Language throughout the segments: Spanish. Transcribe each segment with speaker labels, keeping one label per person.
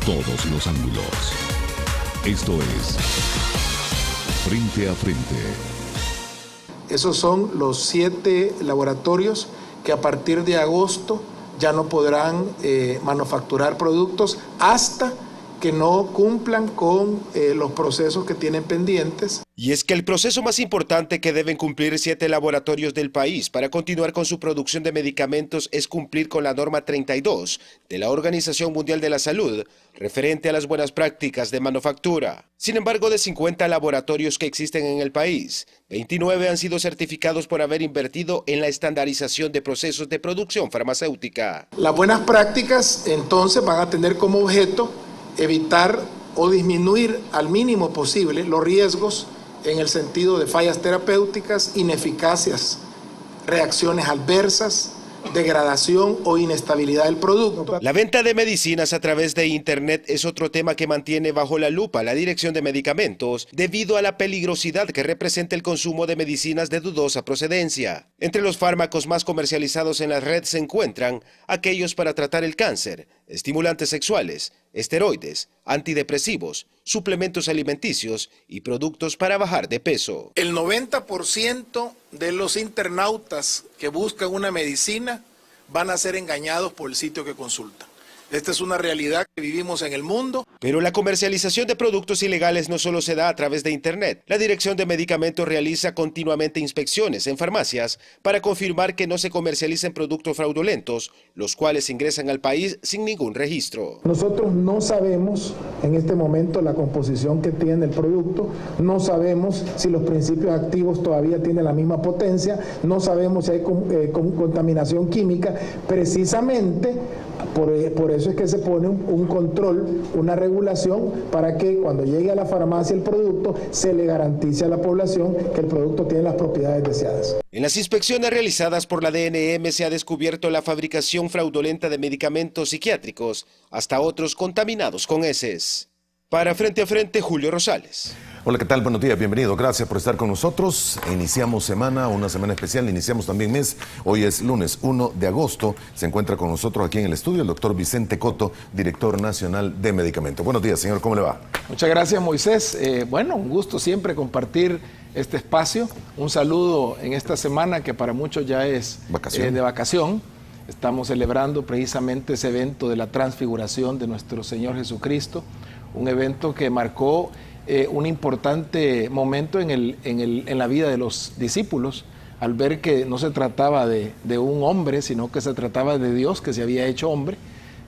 Speaker 1: todos los ángulos. Esto es Frente a Frente.
Speaker 2: Esos son los 7 laboratorios que a partir de agosto ya no podrán manufacturar productos hasta que no cumplan con los procesos que tienen pendientes.
Speaker 3: Y es que el proceso más importante que deben cumplir 7 laboratorios del país para continuar con su producción de medicamentos es cumplir con la norma 32 de la Organización Mundial de la Salud, referente a las buenas prácticas de manufactura. Sin embargo, de 50 laboratorios que existen en el país, 29 han sido certificados por haber invertido en la estandarización de procesos de producción farmacéutica.
Speaker 2: Las buenas prácticas entonces van a tener como objeto evitar o disminuir al mínimo posible los riesgos en el sentido de fallas terapéuticas, ineficacias, reacciones adversas, degradación o inestabilidad del producto.
Speaker 3: La venta de medicinas a través de Internet es otro tema que mantiene bajo la lupa la Dirección de Medicamentos debido a la peligrosidad que representa el consumo de medicinas de dudosa procedencia. Entre los fármacos más comercializados en la red se encuentran aquellos para tratar el cáncer, estimulantes sexuales, esteroides, antidepresivos, suplementos alimenticios y productos para bajar de peso.
Speaker 2: El 90% de los internautas que buscan una medicina van a ser engañados por el sitio que consultan. Esta es una realidad que vivimos en el mundo.
Speaker 3: Pero la comercialización de productos ilegales no solo se da a través de Internet. La Dirección de Medicamentos realiza continuamente inspecciones en farmacias para confirmar que no se comercialicen productos fraudulentos, los cuales ingresan al país sin ningún registro.
Speaker 4: Nosotros no sabemos en este momento la composición que tiene el producto, no sabemos si los principios activos todavía tienen la misma potencia, no sabemos si hay contaminación química. Precisamente por eso es que se pone un control, una regulación, para que cuando llegue a la farmacia el producto se le garantice a la población que el producto tiene las propiedades deseadas.
Speaker 3: En las inspecciones realizadas por la DNM se ha descubierto la fabricación fraudulenta de medicamentos psiquiátricos, hasta otros contaminados con heces. Para Frente a Frente, Julio Rosales.
Speaker 5: Hola, ¿qué tal? Buenos días, bienvenido. Gracias por estar con nosotros. Iniciamos semana, una semana especial, iniciamos también mes. Hoy es lunes 1 de agosto. Se encuentra con nosotros aquí en el estudio el doctor Vicente Coto, director nacional de medicamentos. Buenos días, señor, ¿cómo le va?
Speaker 6: Muchas gracias, Moisés. Bueno, un gusto siempre compartir este espacio. Un saludo en esta semana que para muchos ya es de vacación. Estamos celebrando precisamente ese evento de la transfiguración de nuestro Señor Jesucristo, un evento que marcó un importante momento en la vida de los discípulos, al ver que no se trataba de un hombre, sino que se trataba de Dios que se había hecho hombre,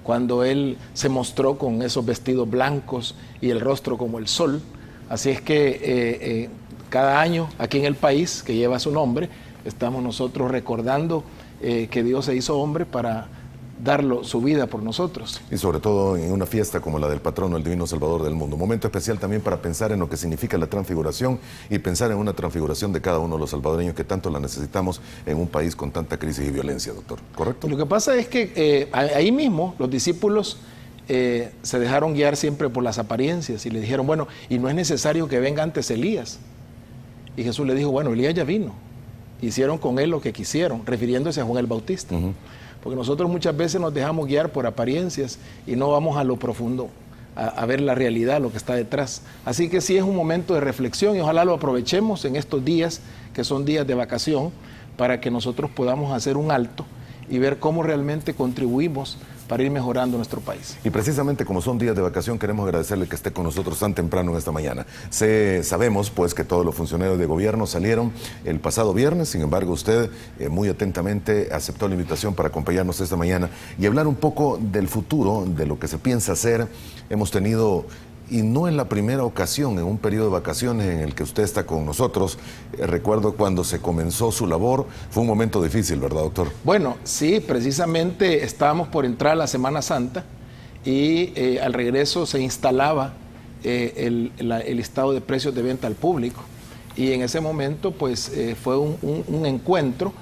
Speaker 6: cuando Él se mostró con esos vestidos blancos y el rostro como el sol. Así es que cada año aquí en el país que lleva su nombre, estamos nosotros recordando que Dios se hizo hombre para darlo su vida por nosotros.
Speaker 5: Y sobre todo en una fiesta como la del patrono, el Divino Salvador del mundo. Momento especial también para pensar en lo que significa la transfiguración y pensar en una transfiguración de cada uno de los salvadoreños que tanto la necesitamos en un país con tanta crisis y violencia, doctor. ¿Correcto?
Speaker 6: Lo que pasa es que ahí mismo los discípulos se dejaron guiar siempre por las apariencias y le dijeron, bueno, y no es necesario que venga antes Elías. Y Jesús le dijo, bueno, Elías ya vino. Hicieron con él lo que quisieron, refiriéndose a Juan el Bautista. Porque nosotros muchas veces nos dejamos guiar por apariencias y no vamos a lo profundo, a ver la realidad, lo que está detrás. Así que sí es un momento de reflexión y ojalá lo aprovechemos en estos días, que son días de vacación, para que nosotros podamos hacer un alto y ver cómo realmente contribuimos para ir mejorando nuestro país.
Speaker 5: Y precisamente como son días de vacación, queremos agradecerle que esté con nosotros tan temprano en esta mañana. Sabemos pues que todos los funcionarios de gobierno salieron el pasado viernes, sin embargo usted muy atentamente aceptó la invitación para acompañarnos esta mañana y hablar un poco del futuro, de lo que se piensa hacer. Hemos tenido, y no es la primera ocasión en un periodo de vacaciones en el que usted está con nosotros. Recuerdo cuando se comenzó su labor, fue un momento difícil, ¿verdad, doctor?
Speaker 6: Bueno, sí, precisamente estábamos por entrar a la Semana Santa y al regreso se instalaba el listado de precios de venta al público y en ese momento pues fue un encuentro.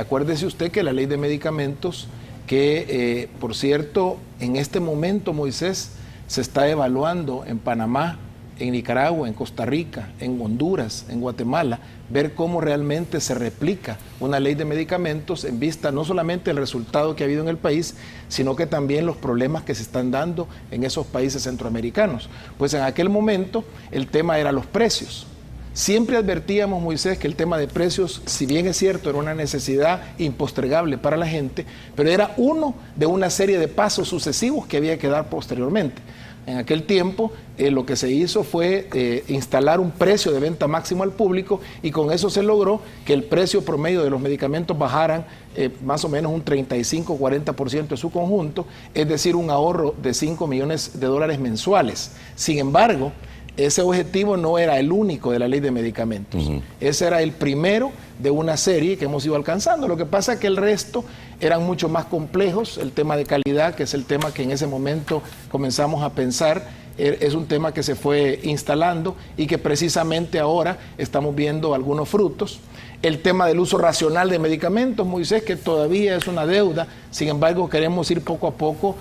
Speaker 6: Acuérdese usted que la ley de medicamentos, que por cierto en este momento, Moisés, se está evaluando en Panamá en Nicaragua, en Costa Rica, en Honduras, en Guatemala, ver cómo realmente se replica una ley de medicamentos en vista no solamente del resultado que ha habido en el país, sino que también los problemas que se están dando en esos países centroamericanos. Pues en aquel momento el tema era los precios. Siempre advertíamos, Moisés, que el tema de precios, si bien es cierto, era una necesidad impostergable para la gente, pero era uno de una serie de pasos sucesivos que había que dar posteriormente. En aquel tiempo lo que se hizo fue instalar un precio de venta máximo al público y con eso se logró que el precio promedio de los medicamentos bajaran más o menos un 35-40% de su conjunto, es decir, un ahorro de $5 millones mensuales. Sin embargo, ese objetivo no era el único de la ley de medicamentos. Ese era el primero de una serie que hemos ido alcanzando. Lo que pasa es que el resto eran mucho más complejos. El tema de calidad, que es el tema que en ese momento comenzamos a pensar, es un tema que se fue instalando y que precisamente ahora estamos viendo algunos frutos. El tema del uso racional de medicamentos, Moisés, que todavía es una deuda, sin embargo queremos ir poco a poco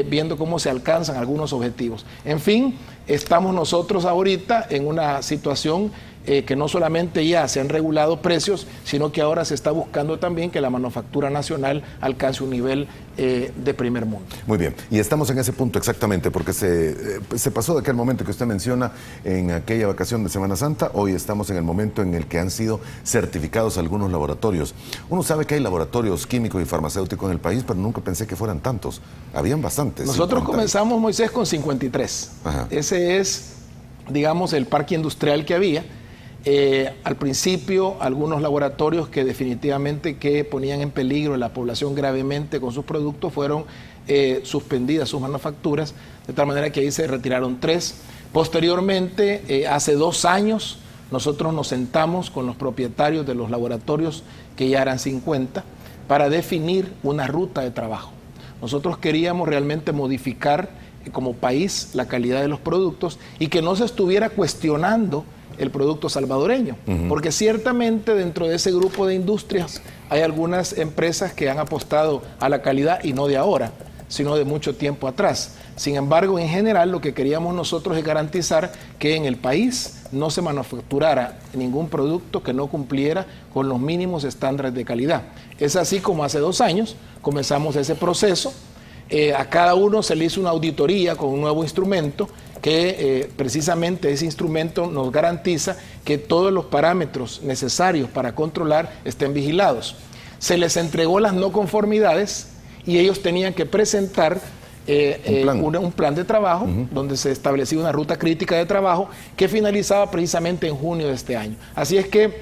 Speaker 6: viendo cómo se alcanzan algunos objetivos. En fin, estamos nosotros ahorita en una situación que no solamente ya se han regulado precios, sino que ahora se está buscando también que la manufactura nacional alcance un nivel de primer mundo.
Speaker 5: Muy bien, y estamos en ese punto exactamente, porque se pasó de aquel momento que usted menciona en aquella vacación de Semana Santa. Hoy estamos en el momento en el que han sido certificados algunos laboratorios. Uno sabe que hay laboratorios químicos y farmacéuticos en el país, pero nunca pensé que fueran tantos. Habían bastantes.
Speaker 6: Nosotros comenzamos, Moisés, con 53. Ajá. Ese es, digamos, el parque industrial que había. Al principio, algunos laboratorios que definitivamente ponían en peligro a la población gravemente con sus productos fueron suspendidas sus manufacturas, de tal manera que ahí se retiraron 3. Posteriormente, hace 2 años, nosotros nos sentamos con los propietarios de los laboratorios, que ya eran 50, para definir una ruta de trabajo. Nosotros queríamos realmente modificar como país la calidad de los productos y que no se estuviera cuestionando el producto salvadoreño, porque ciertamente dentro de ese grupo de industrias hay algunas empresas que han apostado a la calidad y no de ahora, sino de mucho tiempo atrás. Sin embargo, en general lo que queríamos nosotros es garantizar que en el país no se manufacturara ningún producto que no cumpliera con los mínimos estándares de calidad. Es así como hace 2 años comenzamos ese proceso. A cada uno se le hizo una auditoría con un nuevo instrumento que precisamente ese instrumento nos garantiza que todos los parámetros necesarios para controlar estén vigilados. Se les entregó las no conformidades y ellos tenían que presentar un plan de trabajo donde se establecía una ruta crítica de trabajo que finalizaba precisamente en junio de este año. Así es que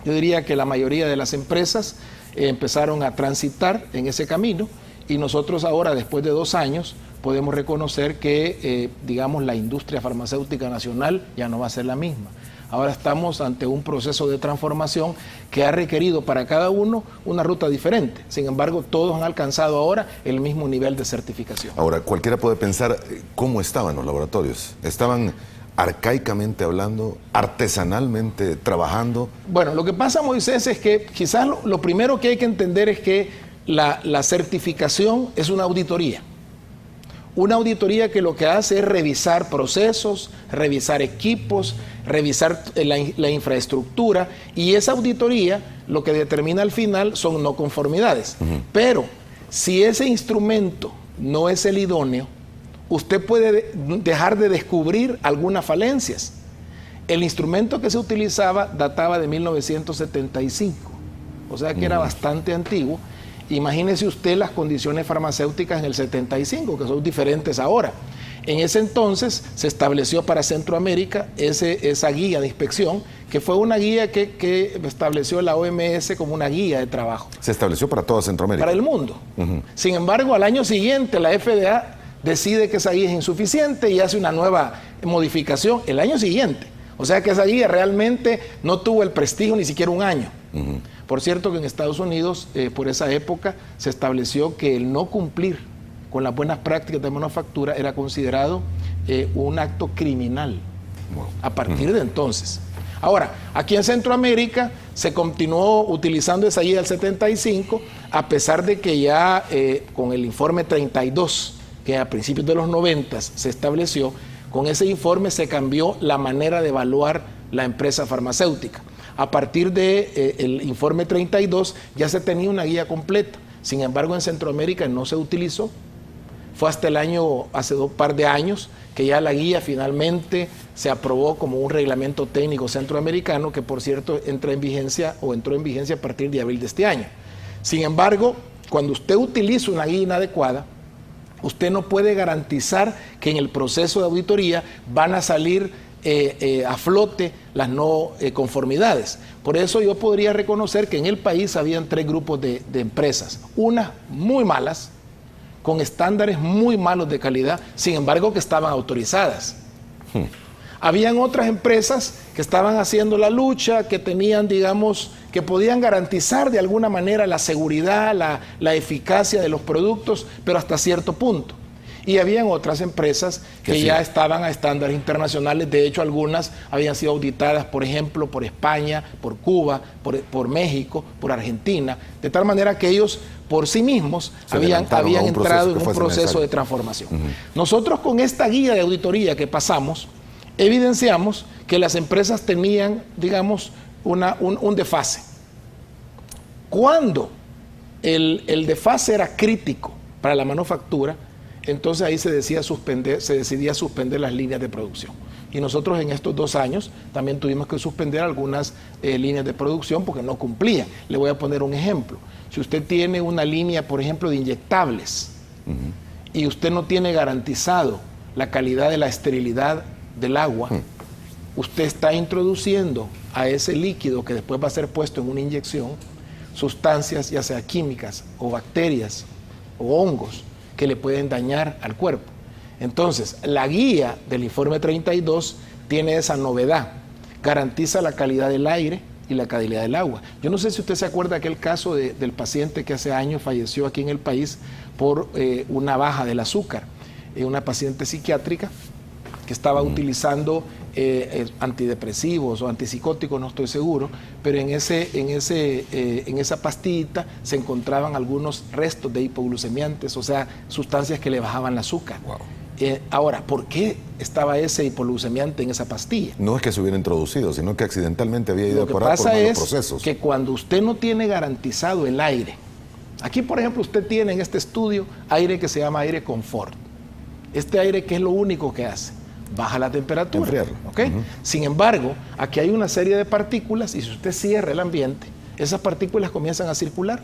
Speaker 6: yo diría que la mayoría de las empresas empezaron a transitar en ese camino. Y nosotros ahora, después de 2 años, podemos reconocer que, digamos, la industria farmacéutica nacional ya no va a ser la misma. Ahora estamos ante un proceso de transformación que ha requerido para cada uno una ruta diferente. Sin embargo, todos han alcanzado ahora el mismo nivel de certificación.
Speaker 5: Ahora, cualquiera puede pensar cómo estaban los laboratorios. ¿Estaban arcaicamente hablando, artesanalmente trabajando?
Speaker 6: Bueno, lo que pasa, Moisés, es que quizás lo primero que hay que entender es que la certificación es una auditoría. Una auditoría que lo que hace es revisar procesos, revisar equipos, revisar la infraestructura, y esa auditoría lo que determina al final son no conformidades. Pero si ese instrumento no es el idóneo, usted puede dejar de descubrir algunas falencias. El instrumento que se utilizaba databa de 1975, o sea que era bastante antiguo. Imagínese usted las condiciones farmacéuticas en el 75, que son diferentes ahora. En ese entonces se estableció para Centroamérica esa guía de inspección, que fue una guía que estableció la OMS como una guía de trabajo.
Speaker 5: ¿Se estableció para toda Centroamérica?
Speaker 6: Para el mundo. Sin embargo, al año siguiente la FDA decide que esa guía es insuficiente y hace una nueva modificación el año siguiente. O sea que esa guía realmente no tuvo el prestigio ni siquiera un año. Por cierto que en Estados Unidos, por esa época, se estableció que el no cumplir con las buenas prácticas de manufactura era considerado un acto criminal a partir de entonces. Ahora, aquí en Centroamérica se continuó utilizando esa guía del 75, a pesar de que ya con el informe 32, que a principios de los 90 se estableció, Con ese informe se cambió la manera de evaluar la empresa farmacéutica. A partir del informe 32 ya se tenía una guía completa. Sin embargo, en Centroamérica no se utilizó. Fue hasta hace un par de años, que ya la guía finalmente se aprobó como un reglamento técnico centroamericano, que por cierto entró en vigencia a partir de abril de este año. Sin embargo, cuando usted utiliza una guía inadecuada, usted no puede garantizar que en el proceso de auditoría van a salir a flote las no conformidades. Por eso yo podría reconocer que en el país habían 3 grupos de empresas. Unas muy malas, con estándares muy malos de calidad, sin embargo que estaban autorizadas. Habían otras empresas que estaban haciendo la lucha, que tenían, digamos, que podían garantizar de alguna manera la seguridad, la eficacia de los productos, pero hasta cierto punto. Y habían otras empresas que ya estaban a estándares internacionales. De hecho, algunas habían sido auditadas, por ejemplo, por España, por Cuba, por México, por Argentina, de tal manera que ellos por sí mismos habían entrado en un proceso de transformación. Nosotros con esta guía de auditoría que pasamos, evidenciamos que las empresas tenían, digamos, un desfase. Cuando el desfase era crítico para la manufactura, entonces ahí se decidía suspender las líneas de producción. Y nosotros en estos 2 años también tuvimos que suspender algunas líneas de producción porque no cumplían. Le voy a poner un ejemplo. Si usted tiene una línea, por ejemplo, de inyectables, y usted no tiene garantizado la calidad de la esterilidad del agua, usted está introduciendo a ese líquido que después va a ser puesto en una inyección sustancias, ya sea químicas o bacterias o hongos, que le pueden dañar al cuerpo. Entonces, la guía del informe 32 tiene esa novedad, garantiza la calidad del aire y la calidad del agua. Yo no sé si usted se acuerda de aquel caso del paciente que hace años falleció aquí en el país por una baja del azúcar, una paciente psiquiátrica que estaba utilizando antidepresivos o antipsicóticos, no estoy seguro, pero en esa pastillita se encontraban algunos restos de hipoglucemiantes, o sea, sustancias que le bajaban el azúcar. Wow. Ahora, ¿por qué estaba ese hipoglucemiante en esa pastilla?
Speaker 5: No es que se hubiera introducido, sino que accidentalmente había ido por malos procesos. Lo que pasa es
Speaker 6: que cuando usted no tiene garantizado el aire, aquí por ejemplo usted tiene en este estudio aire que se llama aire confort. Este aire, ¿qué es lo único que hace? Baja la temperatura.
Speaker 5: Enfriarlo.
Speaker 6: ¿Okay? Sin embargo, aquí hay una serie de partículas y si usted cierra el ambiente, esas partículas comienzan a circular.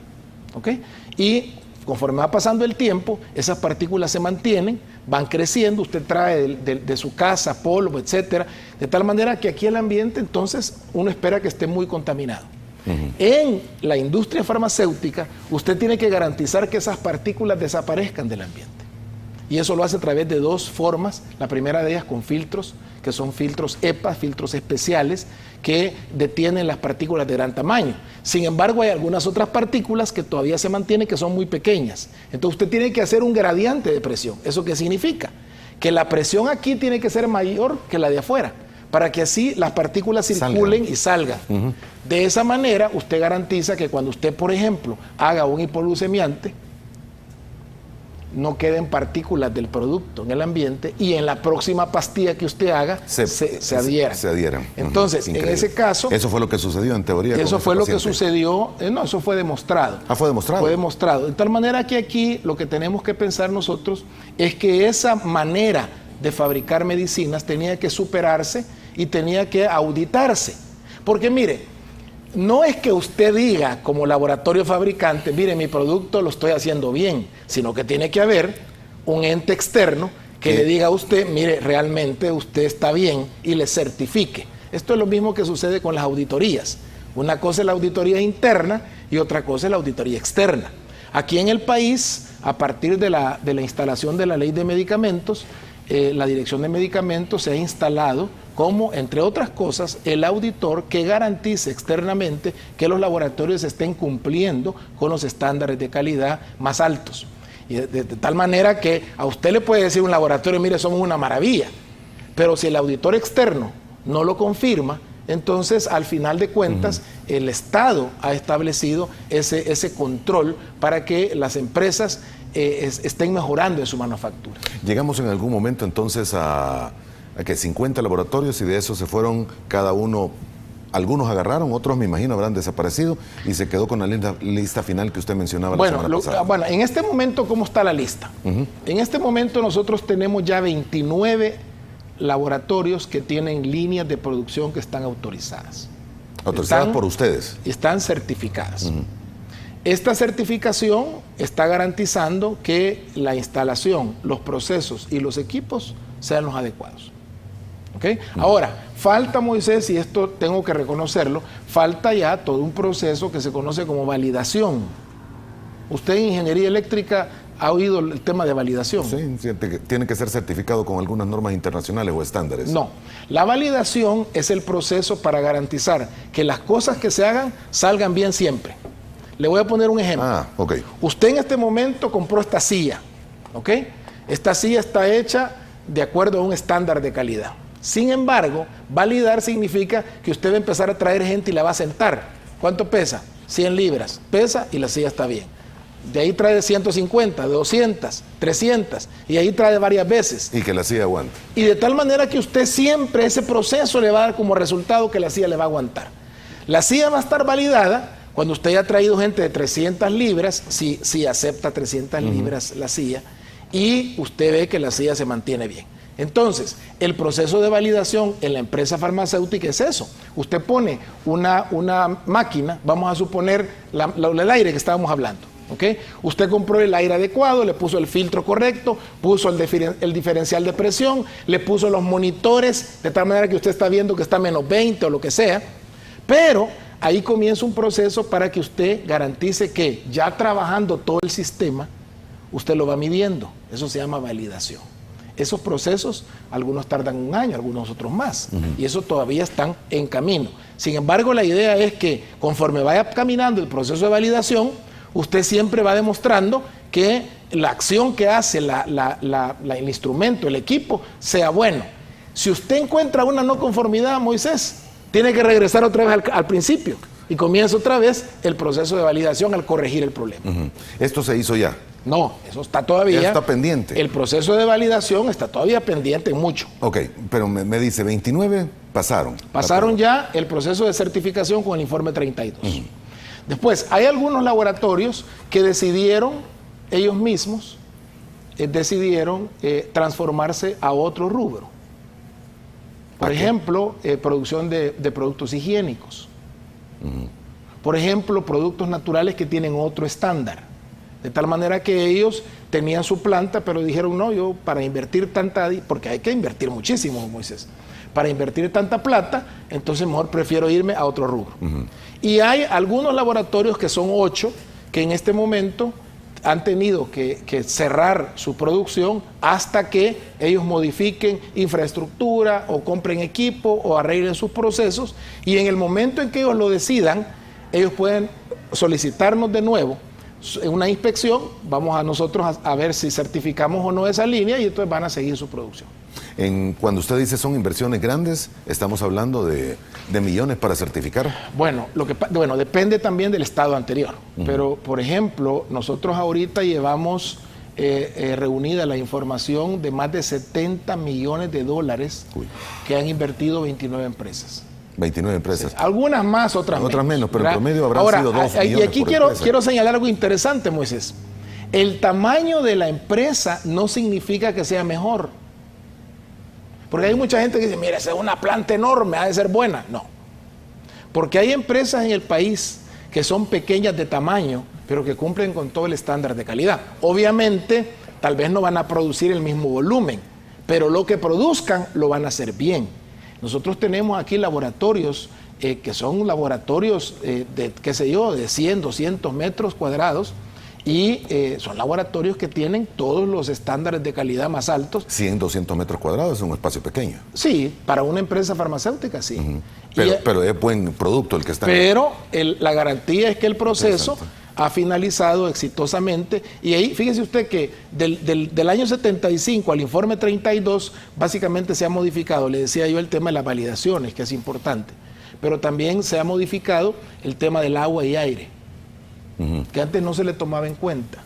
Speaker 6: ¿Okay? Y conforme va pasando el tiempo, esas partículas se mantienen, van creciendo, usted trae de su casa polvo, etcétera, de tal manera que aquí el ambiente entonces uno espera que esté muy contaminado. En la industria farmacéutica, usted tiene que garantizar que esas partículas desaparezcan del ambiente. Y eso lo hace a través de 2 formas. La primera de ellas con filtros, que son filtros EPA, filtros especiales, que detienen las partículas de gran tamaño. Sin embargo, hay algunas otras partículas que todavía se mantienen, que son muy pequeñas. Entonces usted tiene que hacer un gradiente de presión. ¿Eso qué significa? Que la presión aquí tiene que ser mayor que la de afuera, para que así las partículas circulen y salgan. De esa manera, usted garantiza que cuando usted, por ejemplo, haga un hipoglucemiante, no queden partículas del producto en el ambiente y en la próxima pastilla que usted haga se adhieran. Entonces, en ese caso...
Speaker 5: Eso fue lo que sucedió en teoría.
Speaker 6: Eso fue lo que sucedió, no, eso fue demostrado.
Speaker 5: ¿Fue demostrado?
Speaker 6: Fue demostrado. De tal manera que aquí lo que tenemos que pensar nosotros es que esa manera de fabricar medicinas tenía que superarse y tenía que auditarse. Porque mire, no es que usted diga como laboratorio fabricante, mire, mi producto lo estoy haciendo bien, sino que tiene que haber un ente externo que le diga a usted, mire, realmente usted está bien y le certifique. Esto es lo mismo que sucede con las auditorías. Una cosa es la auditoría interna y otra cosa es la auditoría externa. Aquí en el país, a partir de la instalación de la ley de medicamentos, la Dirección de Medicamentos se ha instalado como, entre otras cosas, el auditor que garantice externamente que los laboratorios estén cumpliendo con los estándares de calidad más altos. Y de tal manera que a usted le puede decir un laboratorio, mire, somos una maravilla, pero si el auditor externo no lo confirma, entonces al final de cuentas el Estado ha establecido ese control para que las empresas estén mejorando en su manufactura.
Speaker 5: Llegamos en algún momento entonces a que 50 laboratorios y de esos se fueron cada uno, algunos agarraron, otros me imagino habrán desaparecido y se quedó con la lista final que usted mencionaba la semana pasada.
Speaker 6: Bueno, en este momento, ¿cómo está la lista? En este momento nosotros tenemos ya 29 laboratorios que tienen líneas de producción que están autorizadas.
Speaker 5: ¿Autorizadas por ustedes?
Speaker 6: Están certificadas. Esta certificación está garantizando que la instalación, los procesos y los equipos sean los adecuados. ¿Okay? Ahora, falta, Moisés, y esto tengo que reconocerlo, falta ya todo un proceso que se conoce como validación. Usted en ingeniería eléctrica ha oído el tema de validación.
Speaker 5: Sí, tiene que ser certificado con algunas normas internacionales o estándares.
Speaker 6: No, la validación es el proceso para garantizar que las cosas que se hagan salgan bien siempre. Le voy a poner un ejemplo. Usted en este momento compró esta silla, ¿ok? Esta silla está hecha de acuerdo a un estándar de calidad. Sin embargo, validar significa que usted va a empezar a traer gente y la va a sentar. ¿Cuánto pesa? 100 libras. Pesa y la silla está bien. De ahí trae 150, 200, 300 y ahí trae varias veces.
Speaker 5: Y que la silla aguante.
Speaker 6: Y de tal manera que usted siempre ese proceso le va a dar como resultado que la silla le va a aguantar. La silla va a estar validada cuando usted haya traído gente de 300 libras, si acepta 300 libras la silla, y usted ve que la silla se mantiene bien. Entonces, el proceso de validación en la empresa farmacéutica es eso. Usted pone una máquina, vamos a suponer el aire que estábamos hablando. ¿Okay? Usted compró el aire adecuado, le puso el filtro correcto, puso el diferencial de presión, le puso los monitores, de tal manera que usted está viendo que está a menos 20 o lo que sea, pero ahí comienza un proceso para que usted garantice que ya trabajando todo el sistema, usted lo va midiendo. Eso se llama validación. Esos procesos, algunos tardan un año, algunos otros más, y eso todavía están en camino. Sin embargo, la idea es que conforme vaya caminando el proceso de validación, usted siempre va demostrando que la acción que hace el instrumento, el equipo, sea bueno. Si usted encuentra una no conformidad, Moisés, tiene que regresar otra vez al principio y comienza otra vez el proceso de validación al corregir el problema.
Speaker 5: ¿Esto se hizo ya?
Speaker 6: No, eso está todavía...
Speaker 5: Ya está pendiente.
Speaker 6: El proceso de validación está todavía pendiente mucho.
Speaker 5: Ok, pero me dice, 29 pasaron.
Speaker 6: Pasaron ya el proceso de certificación con el informe 32. Después, hay algunos laboratorios que decidieron, ellos mismos, transformarse a otro rubro. Por ejemplo, producción de productos higiénicos. Por ejemplo, productos naturales que tienen otro estándar. De tal manera que ellos tenían su planta, pero dijeron, no, yo para invertir tanta, porque hay que invertir muchísimo, Moisés, para invertir tanta plata, entonces mejor prefiero irme a otro rubro. Y hay algunos laboratorios que son 8, que en este momento han tenido que cerrar su producción hasta que ellos modifiquen infraestructura o compren equipo o arreglen sus procesos, y en el momento en que ellos lo decidan, ellos pueden solicitarnos de nuevo una inspección, vamos a nosotros a ver si certificamos o no esa línea y entonces van a seguir su producción.
Speaker 5: Cuando usted dice son inversiones grandes, ¿estamos hablando de millones para certificar?
Speaker 6: Bueno, depende también del estado anterior, pero por ejemplo, nosotros ahorita llevamos reunida la información de más de 70 millones de dólares que han invertido 29 empresas.
Speaker 5: 29 empresas.
Speaker 6: Sí, algunas más, otras menos,
Speaker 5: pero en promedio habrán sido 2 millones.
Speaker 6: Y aquí quiero señalar algo interesante, Moisés. El tamaño de la empresa no significa que sea mejor. Porque hay mucha gente que dice, mira, esa es una planta enorme, ha de ser buena. No. Porque hay empresas en el país que son pequeñas de tamaño, pero que cumplen con todo el estándar de calidad. Obviamente, tal vez no van a producir el mismo volumen, pero lo que produzcan lo van a hacer bien. Nosotros tenemos aquí laboratorios que son laboratorios de 100, 200 metros cuadrados y son laboratorios que tienen todos los estándares de calidad más altos.
Speaker 5: 100, 200 metros cuadrados es un espacio pequeño.
Speaker 6: Sí, para una empresa farmacéutica sí.
Speaker 5: Pero es buen producto el que está.
Speaker 6: Pero la garantía es que el proceso ha finalizado exitosamente, y ahí fíjese usted que del año 75 al informe 32 básicamente se ha modificado, le decía yo, el tema de las validaciones, que es importante, pero también se ha modificado el tema del agua y aire, que antes no se le tomaba en cuenta.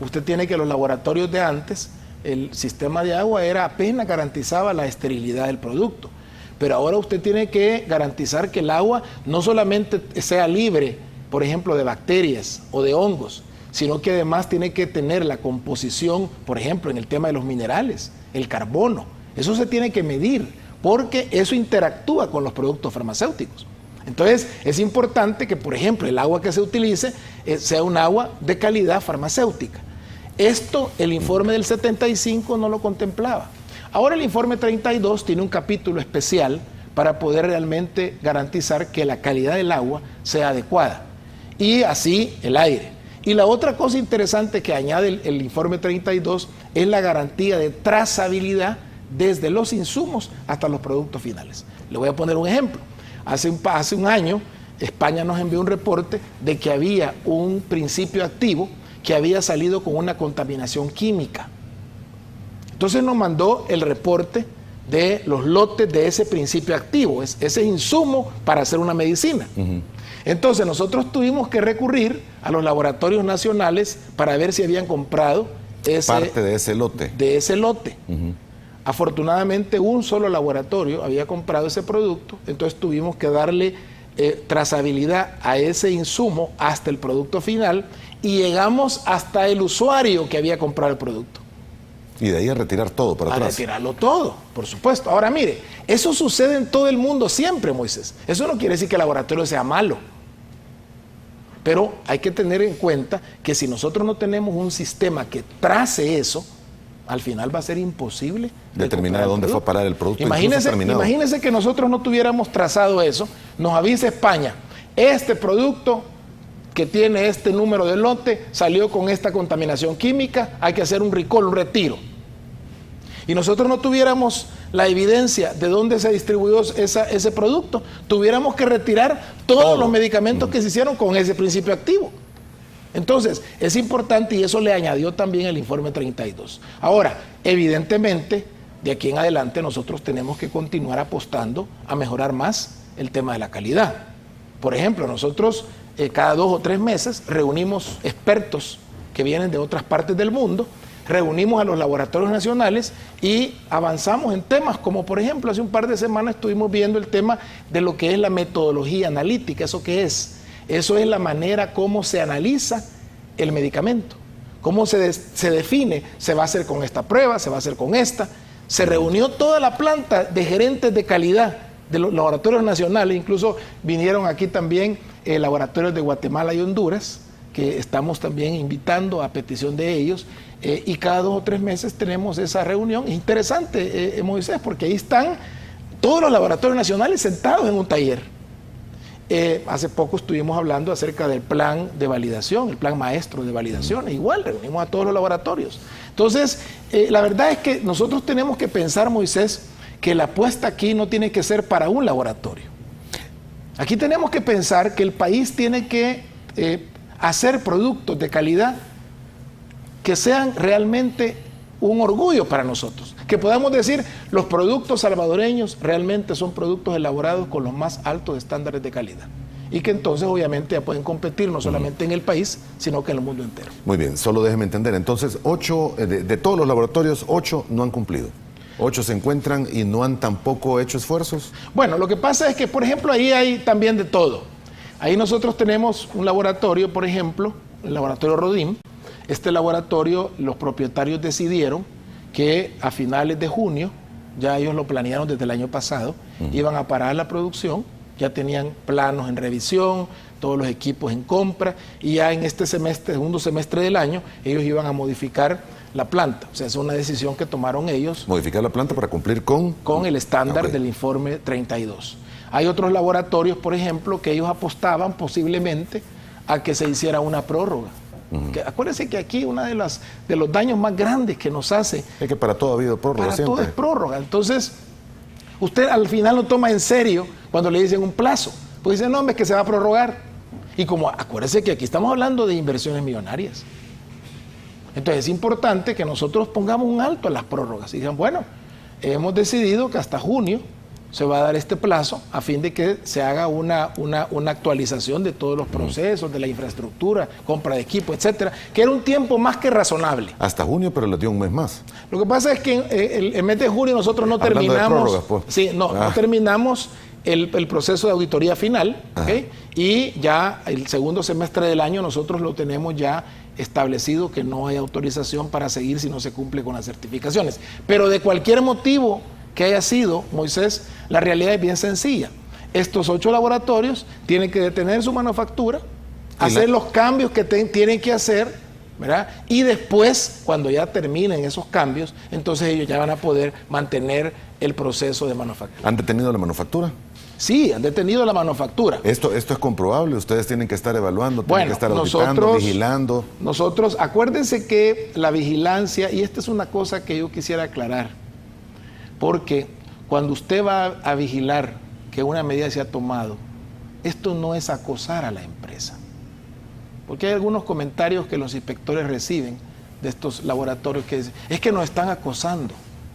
Speaker 6: Usted tiene que los laboratorios de antes el sistema de agua apenas garantizaba la esterilidad del producto. Pero ahora usted tiene que garantizar que el agua no solamente sea libre, por ejemplo, de bacterias o de hongos, sino que además tiene que tener la composición, por ejemplo, en el tema de los minerales, el carbono. Eso se tiene que medir, porque eso interactúa con los productos farmacéuticos. Entonces, es importante que, por ejemplo, el agua que se utilice sea un agua de calidad farmacéutica. Esto, el informe del 75 no lo contemplaba. Ahora el informe 32 tiene un capítulo especial para poder realmente garantizar que la calidad del agua sea adecuada. Y así el aire. Y la otra cosa interesante que añade el informe 32 es la garantía de trazabilidad desde los insumos hasta los productos finales. Le voy a poner un ejemplo. Hace un año, España nos envió un reporte de que había un principio activo que había salido con una contaminación química. Entonces nos mandó el reporte de los lotes de ese principio activo, ese insumo para hacer una medicina. Entonces nosotros tuvimos que recurrir a los laboratorios nacionales para ver si habían comprado
Speaker 5: parte de ese lote. Afortunadamente un solo laboratorio había comprado ese producto, entonces tuvimos que darle trazabilidad a ese insumo hasta el producto final y llegamos hasta el usuario que había comprado el producto. Y de ahí a retirar todo para atrás.
Speaker 6: A retirarlo todo, por supuesto. Ahora mire, eso sucede en todo el mundo siempre, Moisés. Eso no quiere decir que el laboratorio sea malo. Pero hay que tener en cuenta que si nosotros no tenemos un sistema que trace eso, al final va a ser imposible
Speaker 5: determinar dónde fue a parar el producto.
Speaker 6: Imagínese que nosotros no tuviéramos trazado eso, nos avisa España, este producto que tiene este número de lote salió con esta contaminación química, hay que hacer un recall, un retiro. Y nosotros no tuviéramos la evidencia de dónde se distribuyó ese producto, tuviéramos que retirar todos los medicamentos que se hicieron con ese principio activo. Entonces, es importante y eso le añadió también el informe 32. Ahora, evidentemente, de aquí en adelante nosotros tenemos que continuar apostando a mejorar más el tema de la calidad. Por ejemplo, nosotros cada 2 o 3 meses reunimos expertos que vienen de otras partes del mundo, reunimos a los laboratorios nacionales y avanzamos en temas como, por ejemplo, hace un par de semanas estuvimos viendo el tema de lo que es la metodología analítica. ¿Eso qué es? Eso es la manera como se analiza el medicamento, cómo se define, se va a hacer con esta prueba, se va a hacer con esta. Se reunió toda la planta de gerentes de calidad de los laboratorios nacionales, incluso vinieron aquí también laboratorios de Guatemala y Honduras, que estamos también invitando a petición de ellos, y cada 2 o 3 meses tenemos esa reunión. Es interesante, Moisés, porque ahí están todos los laboratorios nacionales sentados en un taller. Hace poco estuvimos hablando acerca del plan de validación, el plan maestro de validaciones. Igual reunimos a todos los laboratorios. Entonces, la verdad es que nosotros tenemos que pensar, Moisés, que la apuesta aquí no tiene que ser para un laboratorio. Aquí tenemos que pensar que el país tiene que hacer productos de calidad que sean realmente un orgullo para nosotros. Que podamos decir, los productos salvadoreños realmente son productos elaborados con los más altos estándares de calidad. Y que entonces obviamente ya pueden competir no solamente en el país, sino que en el mundo entero.
Speaker 5: Muy bien, solo déjeme entender. Entonces, 8, de todos los laboratorios, 8 no han cumplido. 8 se encuentran y no han tampoco hecho esfuerzos.
Speaker 6: Bueno, lo que pasa es que, por ejemplo, ahí hay también de todo. Ahí nosotros tenemos un laboratorio, por ejemplo, el laboratorio Rodim. Este laboratorio, los propietarios decidieron que a finales de junio, ya ellos lo planearon desde el año pasado, iban a parar la producción, ya tenían planos en revisión, todos los equipos en compra, y ya en este semestre, segundo semestre del año, ellos iban a modificar la planta. O sea, es una decisión que tomaron ellos.
Speaker 5: Modificar la planta para cumplir con
Speaker 6: el estándar del informe 32. Hay otros laboratorios, por ejemplo, que ellos apostaban posiblemente a que se hiciera una prórroga. Acuérdense que aquí uno de los daños más grandes que nos hace
Speaker 5: es que para todo ha habido prórroga.
Speaker 6: Para todo es prórroga. Entonces, usted al final lo toma en serio cuando le dicen un plazo. Pues dicen, no, hombre, que se va a prorrogar. Y como acuérdense que aquí estamos hablando de inversiones millonarias. Entonces es importante que nosotros pongamos un alto a las prórrogas. Y digan, bueno, hemos decidido que hasta junio se va a dar este plazo a fin de que se haga una actualización de todos los procesos, de la infraestructura, compra de equipo, etcétera, que era un tiempo más que razonable.
Speaker 5: Hasta junio, pero le dio un mes más.
Speaker 6: Lo que pasa es que el mes de junio nosotros no terminamos, no terminamos el proceso de auditoría final, ¿okay? Y ya el segundo semestre del año nosotros lo tenemos ya establecido que no hay autorización para seguir si no se cumple con las certificaciones. Pero de cualquier motivo que haya sido, Moisés, la realidad es bien sencilla. Estos 8 laboratorios tienen que detener su manufactura, hacer los cambios que tienen que hacer, ¿verdad? Y después, cuando ya terminen esos cambios, entonces ellos ya van a poder mantener el proceso de manufactura.
Speaker 5: ¿Han detenido la manufactura?
Speaker 6: Sí, han detenido la manufactura.
Speaker 5: Esto es comprobable, ustedes tienen que estar evaluando, tienen que estar auditando, vigilando.
Speaker 6: Nosotros, acuérdense que la vigilancia, y esta es una cosa que yo quisiera aclarar, porque cuando usted va a vigilar que una medida se ha tomado, esto no es acosar a la empresa. Porque hay algunos comentarios que los inspectores reciben de estos laboratorios que dicen, es que nos están acosando.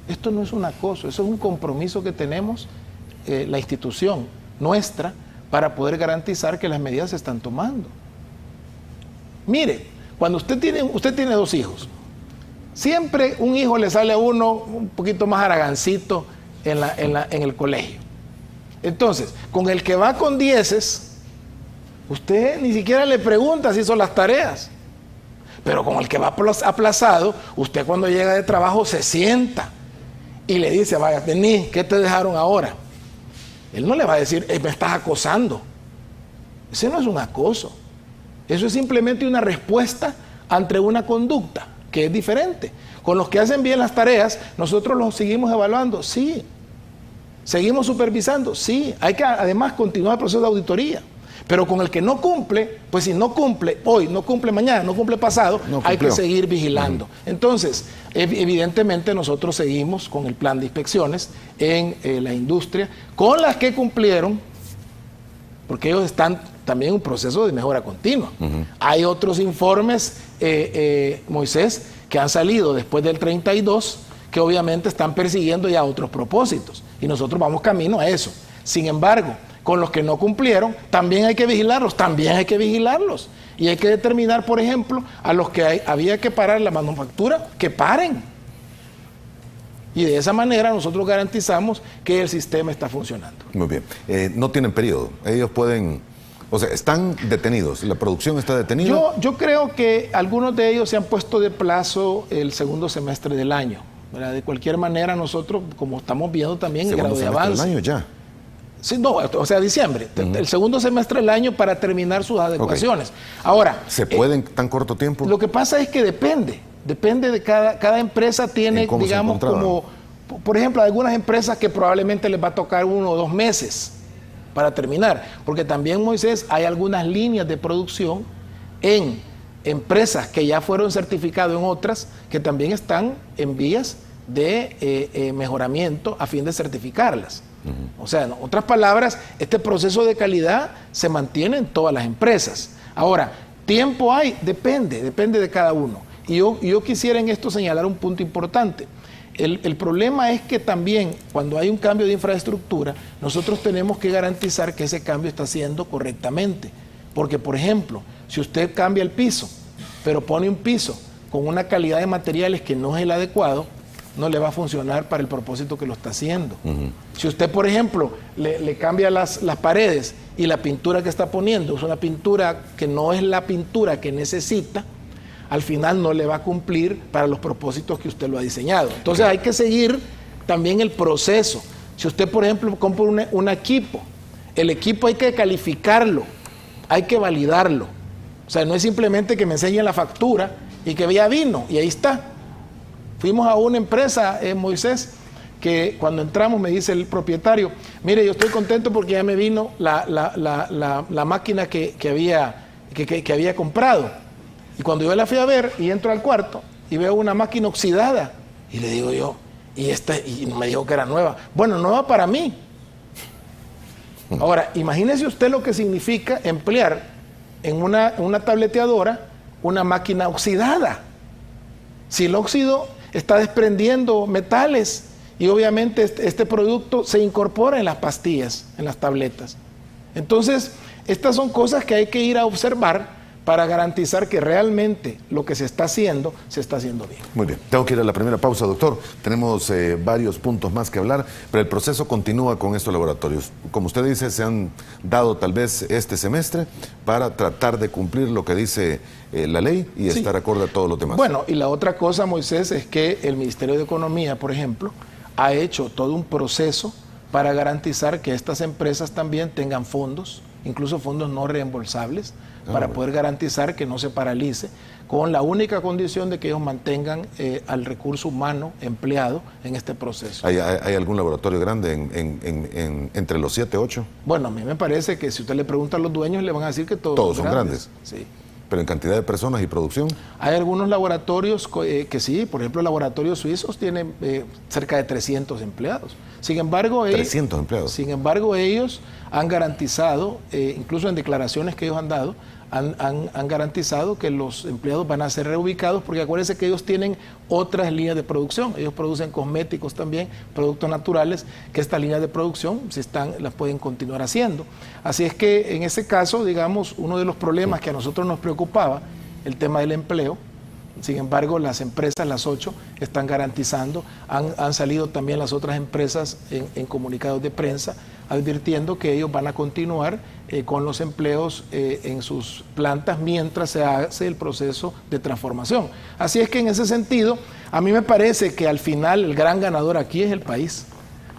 Speaker 6: Esto no es un acoso, eso es un compromiso que tenemos la institución nuestra para poder garantizar que las medidas se están tomando. Mire, cuando usted tiene 2 hijos, siempre un hijo le sale a uno un poquito más haragancito en el colegio. Entonces, con el que va con 10, usted ni siquiera le pregunta si hizo las tareas. Pero con el que va aplazado, usted cuando llega de trabajo se sienta y le dice, vaya, vení, ¿qué te dejaron ahora? Él no le va a decir, me estás acosando. Ese no es un acoso. Eso es simplemente una respuesta ante una conducta que es diferente. Con los que hacen bien las tareas, nosotros los seguimos evaluando, sí. Seguimos supervisando, sí. Hay que además continuar el proceso de auditoría. Pero con el que no cumple, pues si no cumple hoy, no cumple mañana, no cumple pasado, hay que seguir vigilando. Entonces, evidentemente nosotros seguimos con el plan de inspecciones en la industria, con las que cumplieron, porque ellos están también en un proceso de mejora continua. Hay otros informes, Moisés, que han salido después del 32, que obviamente están persiguiendo ya otros propósitos. Y nosotros vamos camino a eso. Sin embargo, con los que no cumplieron, también hay que vigilarlos, Y hay que determinar, por ejemplo, a los que había que parar la manufactura, que paren. Y de esa manera nosotros garantizamos que el sistema está funcionando.
Speaker 5: Muy bien. No tienen periodo. Ellos pueden... O sea, están detenidos. ¿La producción está detenida?
Speaker 6: Yo creo que algunos de ellos se han puesto de plazo el segundo semestre del año, ¿verdad? De cualquier manera, nosotros, como estamos viendo también el grado de avance. ¿Segundo semestre del año ya? Sí, no, o sea, diciembre. El segundo semestre del año para terminar sus adecuaciones. Ahora...
Speaker 5: ¿Se puede en tan corto tiempo?
Speaker 6: Lo que pasa es que depende de cada empresa tiene, digamos, como... Por ejemplo, algunas empresas que probablemente les va a tocar 1 o 2 meses para terminar, porque también, Moisés, hay algunas líneas de producción en empresas que ya fueron certificadas en otras que también están en vías de mejoramiento a fin de certificarlas. O sea, en otras palabras, este proceso de calidad se mantiene en todas las empresas. Ahora, tiempo hay, depende de cada uno. Y yo quisiera en esto señalar un punto importante. El problema es que también cuando hay un cambio de infraestructura, nosotros tenemos que garantizar que ese cambio está haciendo correctamente. Porque, por ejemplo, si usted cambia el piso, pero pone un piso con una calidad de materiales que no es el adecuado, no le va a funcionar para el propósito que lo está haciendo. Si usted, por ejemplo, le cambia las paredes y la pintura que está poniendo es una pintura que no es la pintura que necesita, al final no le va a cumplir para los propósitos que usted lo ha diseñado. Entonces hay que seguir también el proceso. Si usted, por ejemplo, compra un equipo, el equipo hay que calificarlo, hay que validarlo. O sea, no es simplemente que me enseñe la factura y que ya vino y ahí está. Fuimos a una empresa, Moisés, que cuando entramos me dice el propietario, mire, yo estoy contento porque ya me vino la máquina que había comprado. Y cuando yo la fui a ver y entro al cuarto y veo una máquina oxidada, y le digo yo, y me dijo que era nueva. Bueno, nueva para mí. Ahora, imagínese usted lo que significa emplear en una tableteadora una máquina oxidada. Si el óxido está desprendiendo metales y obviamente este producto se incorpora en las pastillas, en las tabletas. Entonces, estas son cosas que hay que ir a observar para garantizar que realmente lo que se está haciendo bien.
Speaker 5: Muy bien, tengo que ir a la primera pausa, doctor. Tenemos varios puntos más que hablar, pero el proceso continúa con estos laboratorios. Como usted dice, se han dado tal vez este semestre para tratar de cumplir lo que dice la ley y estar acorde a todos los demás.
Speaker 6: Bueno, y la otra cosa, Moisés, es que el Ministerio de Economía, por ejemplo, ha hecho todo un proceso para garantizar que estas empresas también tengan fondos, incluso fondos no reembolsables, para poder garantizar que no se paralice, con la única condición de que ellos mantengan al recurso humano empleado en este proceso.
Speaker 5: ¿Hay algún laboratorio grande entre los 7, 8?
Speaker 6: Bueno, a mí me parece que si usted le pregunta a los dueños, le van a decir que todos son grandes. Sí.
Speaker 5: ¿Pero en cantidad de personas y producción?
Speaker 6: Hay algunos laboratorios que sí, por ejemplo, laboratorios suizos tienen cerca de 300 empleados. Sin embargo,
Speaker 5: 300 empleados.
Speaker 6: Sin embargo, ellos han garantizado, incluso en declaraciones que ellos han dado, han garantizado que los empleados van a ser reubicados, porque acuérdense que ellos tienen otras líneas de producción. Ellos producen cosméticos también, productos naturales, que estas líneas de producción, si las pueden continuar haciendo. Así es que en ese caso, digamos, uno de los problemas que a nosotros nos preocupaba, el tema del empleo. Sin embargo, las empresas, las 8, están garantizando. Han salido también las otras empresas en comunicados de prensa advirtiendo que ellos van a continuar con los empleos en sus plantas mientras se hace el proceso de transformación. Así es que en ese sentido, a mí me parece que al final el gran ganador aquí es el país,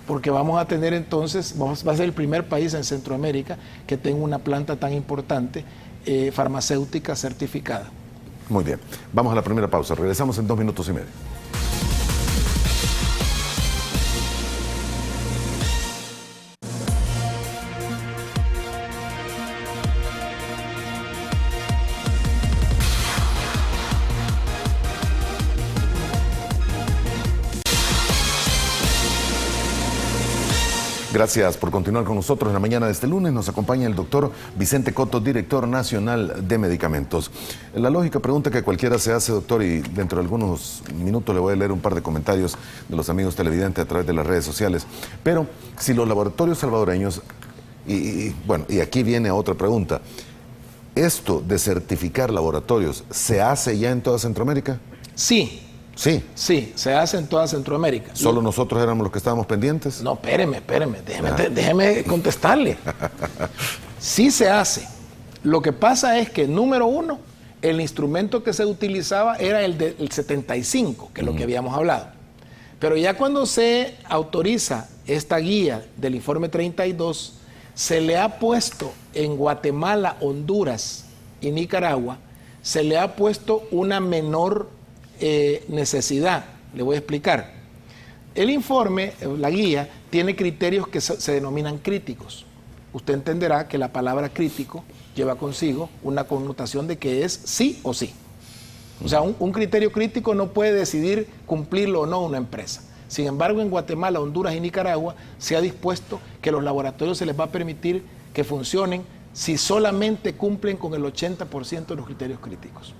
Speaker 6: porque vamos a tener entonces, va a ser el primer país en Centroamérica que tenga una planta tan importante farmacéutica certificada.
Speaker 5: Muy bien, vamos a la primera pausa, regresamos en 2 minutos y medio. Gracias por continuar con nosotros en la mañana de este lunes. Nos acompaña el doctor Vicente Coto, director nacional de medicamentos. La lógica pregunta que cualquiera se hace, doctor, y dentro de algunos minutos le voy a leer un par de comentarios de los amigos televidentes a través de las redes sociales. Pero si los laboratorios salvadoreños, y aquí viene otra pregunta, ¿esto de certificar laboratorios se hace ya en toda Centroamérica?
Speaker 6: Sí.
Speaker 5: Sí.
Speaker 6: Sí, se hace en toda Centroamérica.
Speaker 5: ¿Solo nosotros éramos los que estábamos pendientes?
Speaker 6: No, espéreme, déjeme contestarle. Sí se hace. Lo que pasa es que, número uno, el instrumento que se utilizaba era el del 75, que es lo que habíamos hablado. Pero ya cuando se autoriza esta guía del informe 32, se le ha puesto en Guatemala, Honduras y Nicaragua, se le ha puesto una menor necesidad. Le voy a explicar. El informe, la guía, tiene criterios que se denominan críticos. Usted entenderá que la palabra crítico lleva consigo una connotación de que es sí o sí. O sea, un criterio crítico no puede decidir cumplirlo o no una empresa. Sin embargo, en Guatemala, Honduras y Nicaragua se ha dispuesto que los laboratorios se les va a permitir que funcionen si solamente cumplen con el 80% de los criterios críticos.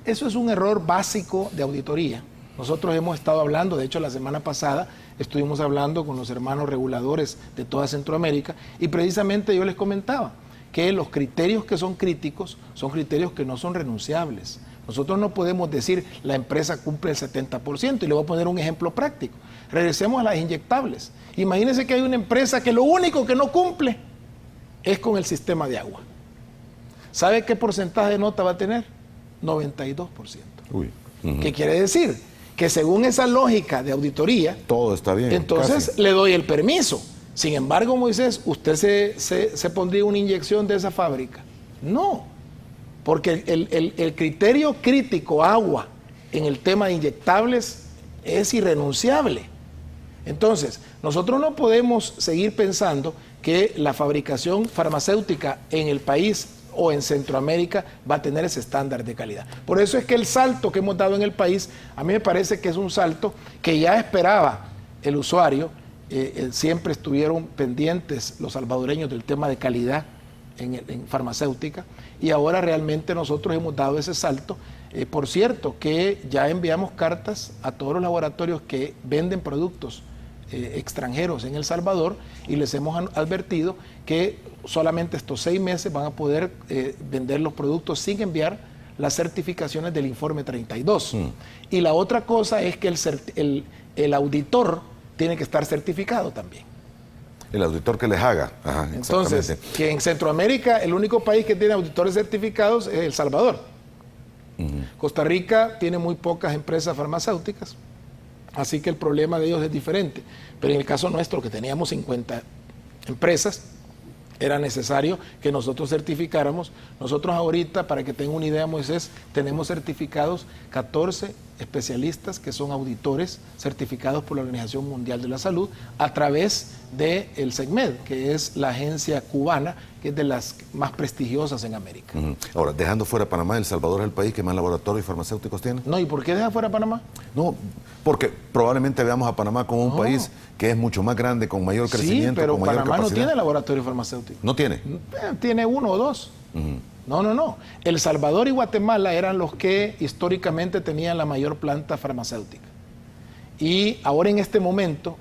Speaker 6: Eso es un error básico de auditoría. Nosotros hemos estado hablando, de hecho la semana pasada estuvimos hablando con los hermanos reguladores de toda Centroamérica y precisamente yo les comentaba que los criterios que son críticos son criterios que no son renunciables. Nosotros no podemos decir la empresa cumple el 70% y le voy a poner un ejemplo práctico. Regresemos a las inyectables. Imagínense que hay una empresa que lo único que no cumple es con el sistema de agua. ¿Sabe qué porcentaje de nota va a tener? 92%.
Speaker 5: Uy.
Speaker 6: ¿Qué quiere decir? Que según esa lógica de auditoría,
Speaker 5: todo está bien.
Speaker 6: Entonces
Speaker 5: casi
Speaker 6: le doy el permiso. Sin embargo, Moisés, ¿usted se pondría una inyección de esa fábrica? No, porque el criterio crítico agua en el tema de inyectables es irrenunciable. Entonces, nosotros no podemos seguir pensando que la fabricación farmacéutica en el país o en Centroamérica va a tener ese estándar de calidad. Por eso es que el salto que hemos dado en el país, a mí me parece que es un salto que ya esperaba el usuario. Siempre estuvieron pendientes los salvadoreños del tema de calidad en farmacéutica y ahora realmente nosotros hemos dado ese salto Por cierto, que ya enviamos cartas a todos los laboratorios que venden productos extranjeros en El Salvador y les hemos advertido que solamente estos 6 meses van a poder vender los productos sin enviar las certificaciones del informe 32. Y la otra cosa es que el auditor tiene que estar certificado también.
Speaker 5: El auditor que les haga. Ajá,
Speaker 6: entonces, que en Centroamérica el único país que tiene auditores certificados es El Salvador. Costa Rica tiene muy pocas empresas farmacéuticas, así que el problema de ellos es diferente. Pero en el caso nuestro, que teníamos 50 empresas, era necesario que nosotros certificáramos. Nosotros ahorita, para que tenga una idea, Moisés, tenemos certificados 14 especialistas que son auditores certificados por la Organización Mundial de la Salud a través del SECMED, que es la agencia cubana, que es de las más prestigiosas en América.
Speaker 5: Ahora, dejando fuera Panamá, ¿El Salvador es el país que más laboratorios farmacéuticos tiene?
Speaker 6: No, ¿y por qué deja fuera Panamá?
Speaker 5: No, porque probablemente veamos a Panamá como un país que es mucho más grande, con mayor crecimiento,
Speaker 6: sí, pero
Speaker 5: con mayor
Speaker 6: Panamá
Speaker 5: capacidad.
Speaker 6: No tiene laboratorio farmacéutico.
Speaker 5: ¿No tiene?
Speaker 6: Tiene 1 o 2. No. El Salvador y Guatemala eran los que históricamente tenían la mayor planta farmacéutica. Y ahora en este momento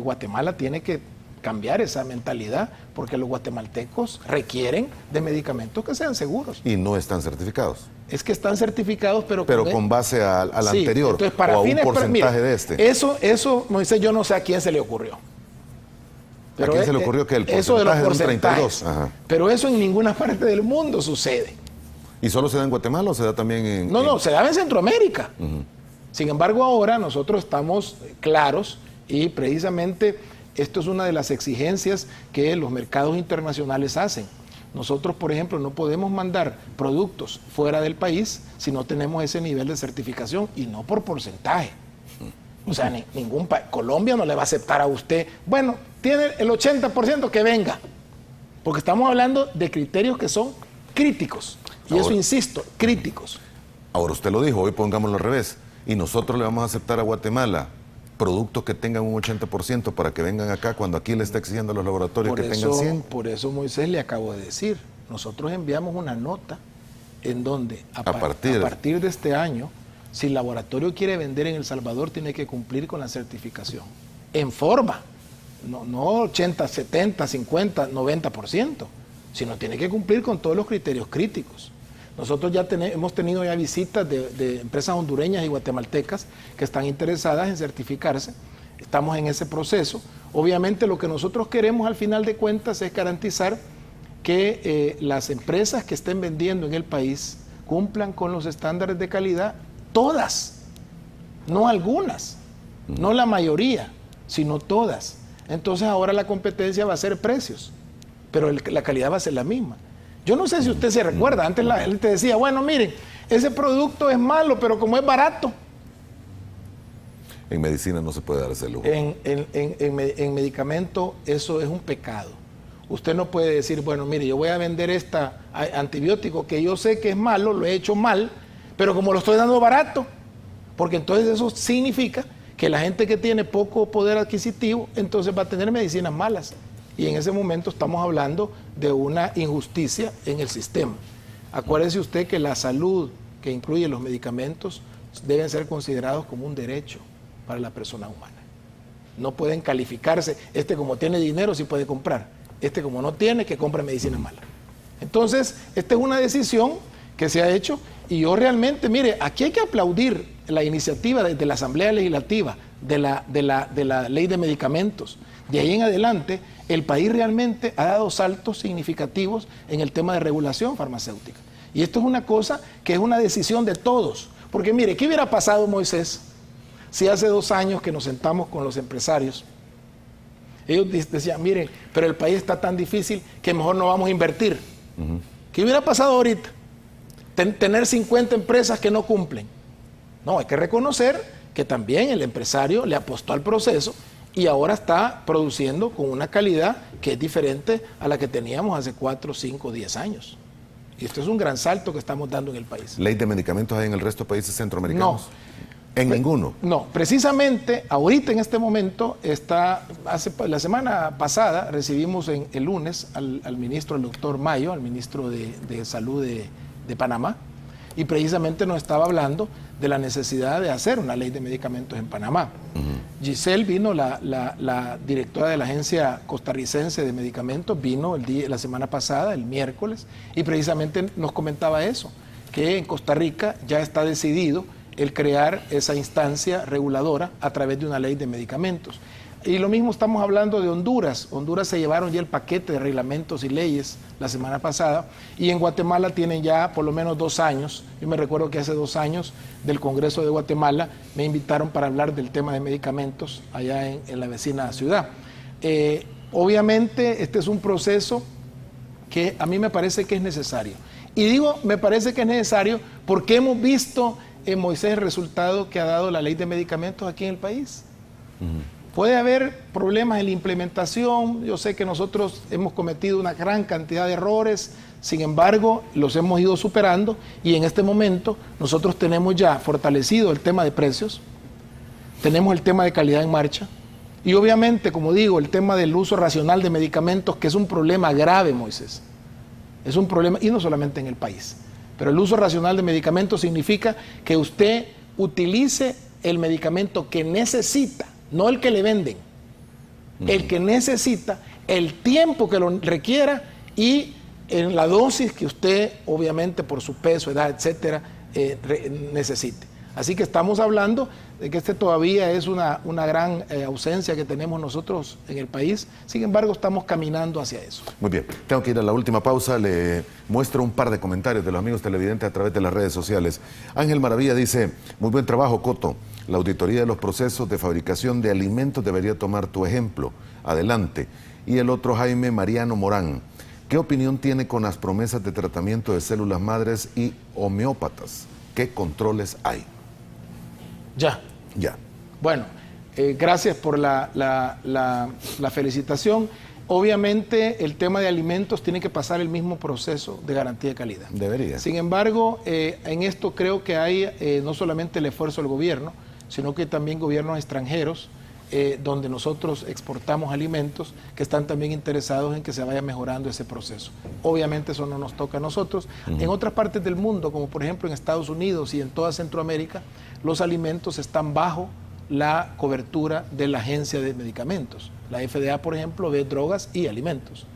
Speaker 6: Guatemala tiene que cambiar esa mentalidad porque los guatemaltecos requieren de medicamentos que sean seguros.
Speaker 5: Y no están certificados.
Speaker 6: Es que están certificados, pero
Speaker 5: con base al anterior,
Speaker 6: entonces, para
Speaker 5: o a un
Speaker 6: fines,
Speaker 5: porcentaje de este.
Speaker 6: Eso, Moisés, yo no sé a quién se le ocurrió.
Speaker 5: Pero ¿a quién se le ocurrió que el porcentaje de un 32? Ajá.
Speaker 6: Pero eso en ninguna parte del mundo sucede.
Speaker 5: ¿Y solo se da en Guatemala o se da también en...?
Speaker 6: No, se da en Centroamérica. Sin embargo, ahora nosotros estamos claros y precisamente esto es una de las exigencias que los mercados internacionales hacen. Nosotros, por ejemplo, no podemos mandar productos fuera del país si no tenemos ese nivel de certificación y no por porcentaje. O sea, ningún país, Colombia no le va a aceptar a usted, bueno, tiene el 80% que venga, porque estamos hablando de criterios que son críticos. Y ahora, eso insisto, críticos.
Speaker 5: Ahora usted lo dijo, hoy pongámoslo al revés, y nosotros le vamos a aceptar a Guatemala productos que tengan un 80% para que vengan acá cuando aquí le está exigiendo a los laboratorios que tengan 100.
Speaker 6: Por eso, Moisés, le acabo de decir, nosotros enviamos una nota en donde a partir de este año, si el laboratorio quiere vender en El Salvador, tiene que cumplir con la certificación. En forma, no 80, 70, 50, 90%, sino tiene que cumplir con todos los criterios críticos. Nosotros ya hemos tenido ya visitas de empresas hondureñas y guatemaltecas que están interesadas en certificarse. Estamos en ese proceso. Obviamente lo que nosotros queremos al final de cuentas es garantizar que las empresas que estén vendiendo en el país cumplan con los estándares de calidad, todas, no algunas, no la mayoría, sino todas. Entonces ahora la competencia va a ser precios, pero la calidad va a ser la misma. Yo no sé si usted se recuerda, antes la gente decía, bueno, miren, ese producto es malo, pero como es barato.
Speaker 5: En medicina no se puede dar ese lujo.
Speaker 6: En medicamento eso es un pecado. Usted no puede decir, bueno, mire, yo voy a vender este antibiótico que yo sé que es malo, lo he hecho mal, pero como lo estoy dando barato, porque entonces eso significa que la gente que tiene poco poder adquisitivo, entonces va a tener medicinas malas. Y en ese momento estamos hablando de una injusticia en el sistema. Acuérdese usted que la salud, que incluye los medicamentos, deben ser considerados como un derecho para la persona humana. No pueden calificarse, como tiene dinero sí puede comprar, como no tiene, que compra medicina mala. Entonces, esta es una decisión que se ha hecho y yo realmente, mire, aquí hay que aplaudir la iniciativa desde la Asamblea Legislativa, de la Ley de Medicamentos. De ahí en adelante, el país realmente ha dado saltos significativos en el tema de regulación farmacéutica. Y esto es una cosa que es una decisión de todos. Porque mire, ¿qué hubiera pasado, Moisés, si hace 2 años que nos sentamos con los empresarios? Ellos decían, miren, pero el país está tan difícil que mejor no vamos a invertir. ¿Qué hubiera pasado ahorita? Tener 50 empresas que no cumplen. No, hay que reconocer que también el empresario le apostó al proceso y ahora está produciendo con una calidad que es diferente a la que teníamos hace 4, 5, 10 años. Y esto es un gran salto que estamos dando en el país.
Speaker 5: ¿Ley de medicamentos hay en el resto de países centroamericanos? No. ¿En ninguno?
Speaker 6: No, precisamente ahorita en este momento la semana pasada recibimos el lunes al ministro, el doctor Mayo, al ministro de Salud de Panamá, y precisamente nos estaba hablando de la necesidad de hacer una ley de medicamentos en Panamá. Giselle vino, la directora de la Agencia Costarricense de Medicamentos, vino la semana pasada, el miércoles, y precisamente nos comentaba eso, que en Costa Rica ya está decidido el crear esa instancia reguladora a través de una ley de medicamentos. Y lo mismo estamos hablando de Honduras. Honduras se llevaron ya el paquete de reglamentos y leyes la semana pasada, y en Guatemala tienen ya por lo menos 2 años. Yo me recuerdo que hace 2 años del Congreso de Guatemala me invitaron para hablar del tema de medicamentos allá en la vecina ciudad. Obviamente este es un proceso que a mí me parece que es necesario. Y digo, me parece que es necesario porque hemos visto en Moisés el resultado que ha dado la ley de medicamentos aquí en el país. Puede haber problemas en la implementación, yo sé que nosotros hemos cometido una gran cantidad de errores, sin embargo, los hemos ido superando, y en este momento nosotros tenemos ya fortalecido el tema de precios, tenemos el tema de calidad en marcha, y obviamente, como digo, el tema del uso racional de medicamentos, que es un problema grave, Moisés, es un problema, y no solamente en el país, pero el uso racional de medicamentos significa que usted utilice el medicamento que necesita, no el que le venden, el que necesita, el tiempo que lo requiera y en la dosis que usted, obviamente por su peso, edad, etcétera, necesite. Así que estamos hablando de que este todavía es una gran ausencia que tenemos nosotros en el país. Sin embargo, estamos caminando hacia eso.
Speaker 5: Muy bien, tengo que ir a la última pausa. Le muestro un par de comentarios de los amigos televidentes a través de las redes sociales. Ángel Maravilla dice: muy buen trabajo, Coto. La auditoría de los procesos de fabricación de alimentos debería tomar tu ejemplo. Adelante. Y el otro, Jaime Mariano Morán: ¿qué opinión tiene con las promesas de tratamiento de células madres y homeópatas? ¿Qué controles hay?
Speaker 6: Ya. Bueno, gracias por la felicitación. Obviamente el tema de alimentos tiene que pasar el mismo proceso de garantía de calidad.
Speaker 5: Debería.
Speaker 6: Sin embargo, en esto creo que hay no solamente el esfuerzo del gobierno, sino que también gobiernos extranjeros, donde nosotros exportamos alimentos, que están también interesados en que se vaya mejorando ese proceso. Obviamente eso no nos toca a nosotros. En otras partes del mundo, como por ejemplo en Estados Unidos y en toda Centroamérica, los alimentos están bajo la cobertura de la Agencia de Medicamentos. La FDA, por ejemplo, ve drogas y alimentos.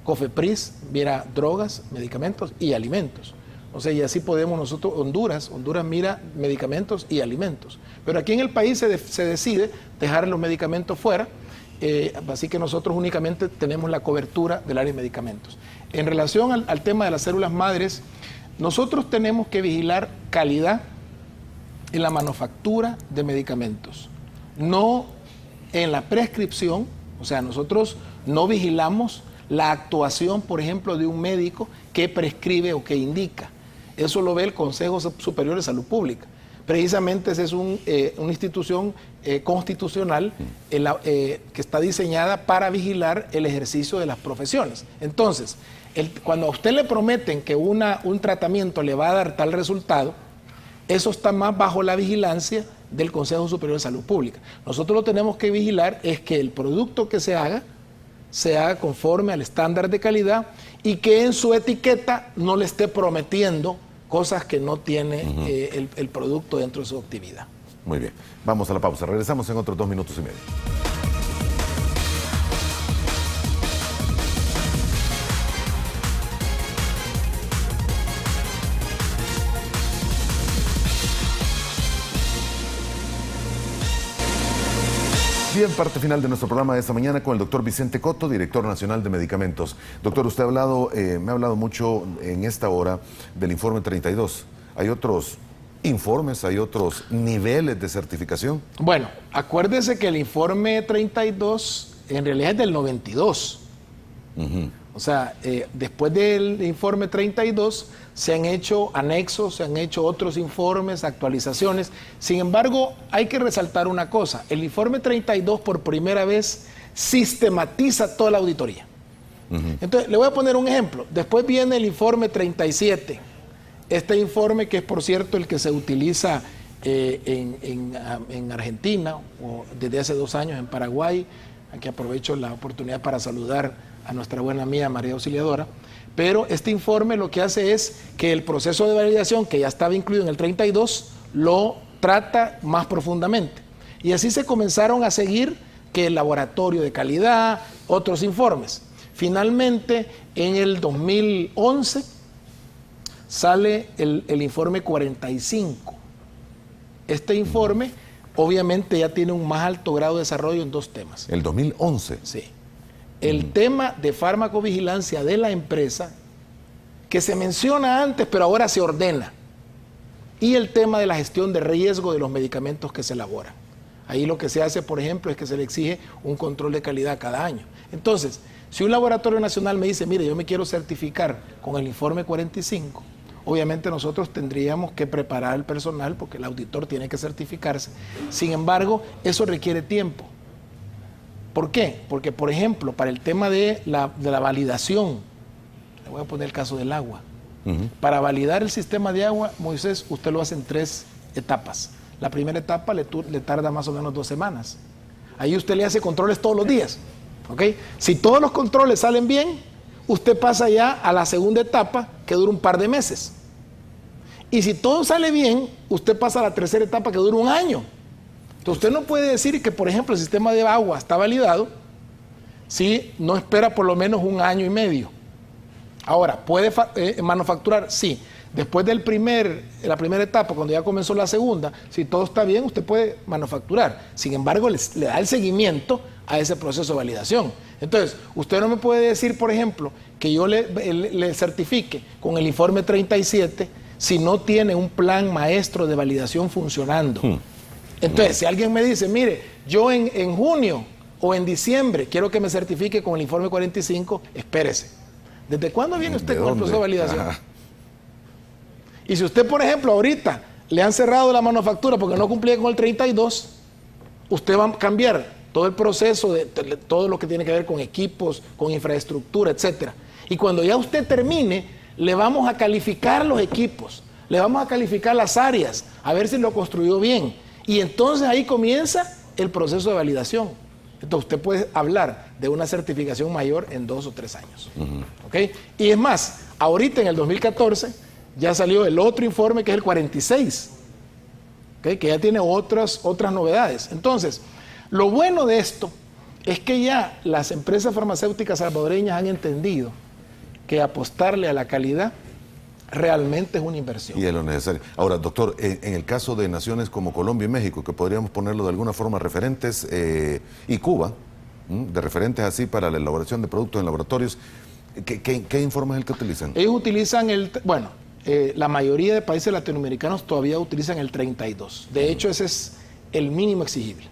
Speaker 6: COFEPRIS mira drogas, medicamentos y alimentos. O sea, y así podemos nosotros, Honduras mira medicamentos y alimentos. Pero aquí en el país se decide dejar los medicamentos fuera, así que nosotros únicamente tenemos la cobertura del área de medicamentos. En relación al tema de las células madres, nosotros tenemos que vigilar calidad en la manufactura de medicamentos, no en la prescripción. O sea, nosotros no vigilamos la actuación, por ejemplo, de un médico que prescribe o que indica. Eso lo ve el Consejo Superior de Salud Pública. Precisamente esa es una institución constitucional que está diseñada para vigilar el ejercicio de las profesiones. Entonces, cuando a usted le prometen que un tratamiento le va a dar tal resultado, eso está más bajo la vigilancia del Consejo Superior de Salud Pública. Nosotros lo tenemos que vigilar es que el producto que se haga conforme al estándar de calidad y que en su etiqueta no le esté prometiendo cosas que no tiene el producto dentro de su actividad.
Speaker 5: Muy bien, vamos a la pausa. Regresamos en otros 2 minutos y medio. Bien, parte final de nuestro programa de esta mañana con el doctor Vicente Coto, director nacional de medicamentos. Doctor, usted me ha hablado mucho en esta hora del informe 32. ¿Hay otros informes, hay otros niveles de certificación?
Speaker 6: Bueno, acuérdese que el informe 32 en realidad es del 92. O sea, después del informe 32 se han hecho anexos, se han hecho otros informes, actualizaciones. Sin embargo, hay que resaltar una cosa. El informe 32 por primera vez sistematiza toda la auditoría. Entonces, le voy a poner un ejemplo. Después viene el informe 37. Este informe, que es por cierto el que se utiliza en Argentina, o desde hace 2 años en Paraguay. Aquí aprovecho la oportunidad para saludar a nuestra buena amiga María Auxiliadora, pero este informe lo que hace es que el proceso de validación, que ya estaba incluido en el 32, lo trata más profundamente. Y así se comenzaron a seguir que el laboratorio de calidad, otros informes. Finalmente, en el 2011, sale el informe 45. Este informe, obviamente, ya tiene un más alto grado de desarrollo en dos temas.
Speaker 5: ¿El 2011?
Speaker 6: Sí. El tema de farmacovigilancia de la empresa, que se menciona antes, pero ahora se ordena. Y el tema de la gestión de riesgo de los medicamentos que se elaboran. Ahí lo que se hace, por ejemplo, es que se le exige un control de calidad cada año. Entonces, si un laboratorio nacional me dice, mire, yo me quiero certificar con el informe 45, obviamente nosotros tendríamos que preparar el personal porque el auditor tiene que certificarse. Sin embargo, eso requiere tiempo. ¿Por qué? Porque, por ejemplo, para el tema de la validación, le voy a poner el caso del agua. Para validar el sistema de agua, Moisés, usted lo hace en 3 etapas. La primera etapa le tarda más o menos 2 semanas. Ahí usted le hace controles todos los días. ¿Okay? Si todos los controles salen bien, usted pasa ya a la segunda etapa, que dura un par de meses. Y si todo sale bien, usted pasa a la tercera etapa, que dura 1 año. Entonces usted no puede decir que, por ejemplo, el sistema de agua está validado si no espera por lo menos 1 año y medio. Ahora, ¿puede manufacturar? Sí. Después de la primera etapa, cuando ya comenzó la segunda, si todo está bien, usted puede manufacturar. Sin embargo, le da el seguimiento a ese proceso de validación. Entonces, usted no me puede decir, por ejemplo, que yo le certifique con el informe 37 si no tiene un plan maestro de validación funcionando. Entonces, si alguien me dice, mire, yo en junio o en diciembre quiero que me certifique con el informe 45, espérese. ¿Desde cuándo viene usted con el proceso de validación? Ajá. Y si usted, por ejemplo, ahorita le han cerrado la manufactura porque no cumplía con el 32, usted va a cambiar todo el proceso de todo lo que tiene que ver con equipos, con infraestructura, etcétera. Y cuando ya usted termine, le vamos a calificar los equipos, le vamos a calificar las áreas, a ver si lo construyó bien. Y entonces ahí comienza el proceso de validación. Entonces usted puede hablar de una certificación mayor en 2 o 3 años. ¿Okay? Y es más, ahorita en el 2014 ya salió el otro informe que es el 46, ¿okay? Que ya tiene otras novedades. Entonces, lo bueno de esto es que ya las empresas farmacéuticas salvadoreñas han entendido que apostarle a la calidad realmente es una inversión.
Speaker 5: Y es lo necesario. Ahora, doctor, en el caso de naciones como Colombia y México, que podríamos ponerlo de alguna forma referentes, y Cuba, de referentes así para la elaboración de productos en laboratorios, ¿qué informe es el que utilizan?
Speaker 6: Ellos utilizan la mayoría de países latinoamericanos todavía utilizan el 32. De hecho, ese es el mínimo exigible.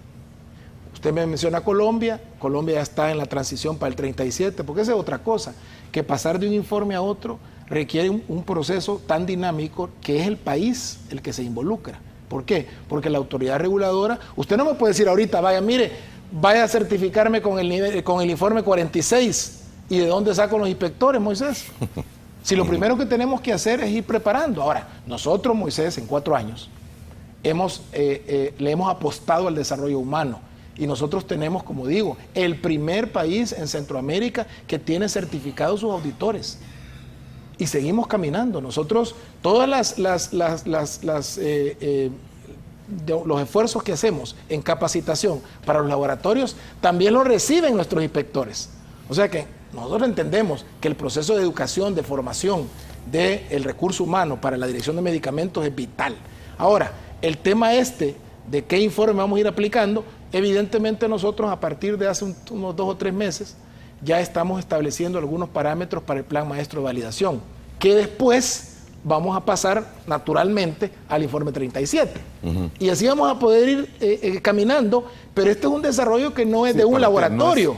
Speaker 6: Usted me menciona Colombia, Colombia ya está en la transición para el 37, porque esa es otra cosa, que pasar de un informe a otro requiere un proceso tan dinámico que es el país el que se involucra. ¿Por qué? Porque la autoridad reguladora, usted no me puede decir ahorita, vaya a certificarme con el informe 46, ¿y de dónde saco los inspectores, Moisés? Si lo primero que tenemos que hacer es ir preparando. Ahora, nosotros, Moisés, en 4 años, le hemos apostado al desarrollo humano. Y nosotros tenemos, como digo, el primer país en Centroamérica que tiene certificados sus auditores. Y seguimos caminando. Nosotros, todas los esfuerzos que hacemos en capacitación para los laboratorios, también lo reciben nuestros inspectores. O sea que nosotros entendemos que el proceso de educación, de formación del recurso humano para la dirección de medicamentos es vital. Ahora, el tema de qué informe vamos a ir aplicando, evidentemente nosotros a partir de hace unos 2 o 3 meses ya estamos estableciendo algunos parámetros para el plan maestro de validación, que después vamos a pasar naturalmente al informe 37. Y así vamos a poder ir caminando, pero este es un desarrollo que no es de un laboratorio,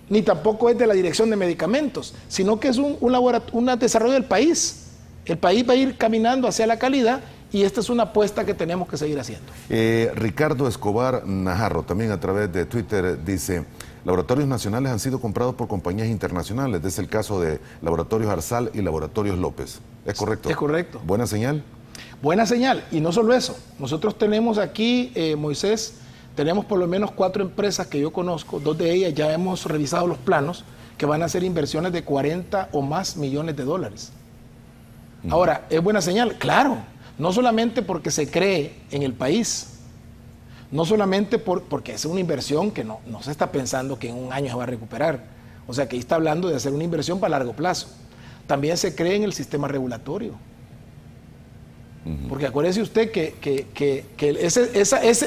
Speaker 6: ni tampoco es de la dirección de medicamentos, sino que es un desarrollo del país. El país va a ir caminando hacia la calidad y esta es una apuesta que tenemos que seguir haciendo.
Speaker 5: Ricardo Escobar Najarro, también a través de Twitter, dice: laboratorios nacionales han sido comprados por compañías internacionales. Es el caso de Laboratorios Arsal y Laboratorios López. ¿Es correcto?
Speaker 6: Es correcto.
Speaker 5: ¿Buena señal?
Speaker 6: Buena señal. Y no solo eso. Nosotros tenemos aquí, Moisés, tenemos por lo menos 4 empresas que yo conozco. 2 de ellas ya hemos revisado los planos, que van a hacer inversiones de 40 o más millones de dólares. Ahora, ¿es buena señal? Claro, no solamente porque se cree en el país, no solamente porque es una inversión que no se está pensando que en un año se va a recuperar. O sea, que ahí está hablando de hacer una inversión para largo plazo. También se cree en el sistema regulatorio. Porque acuérdese usted que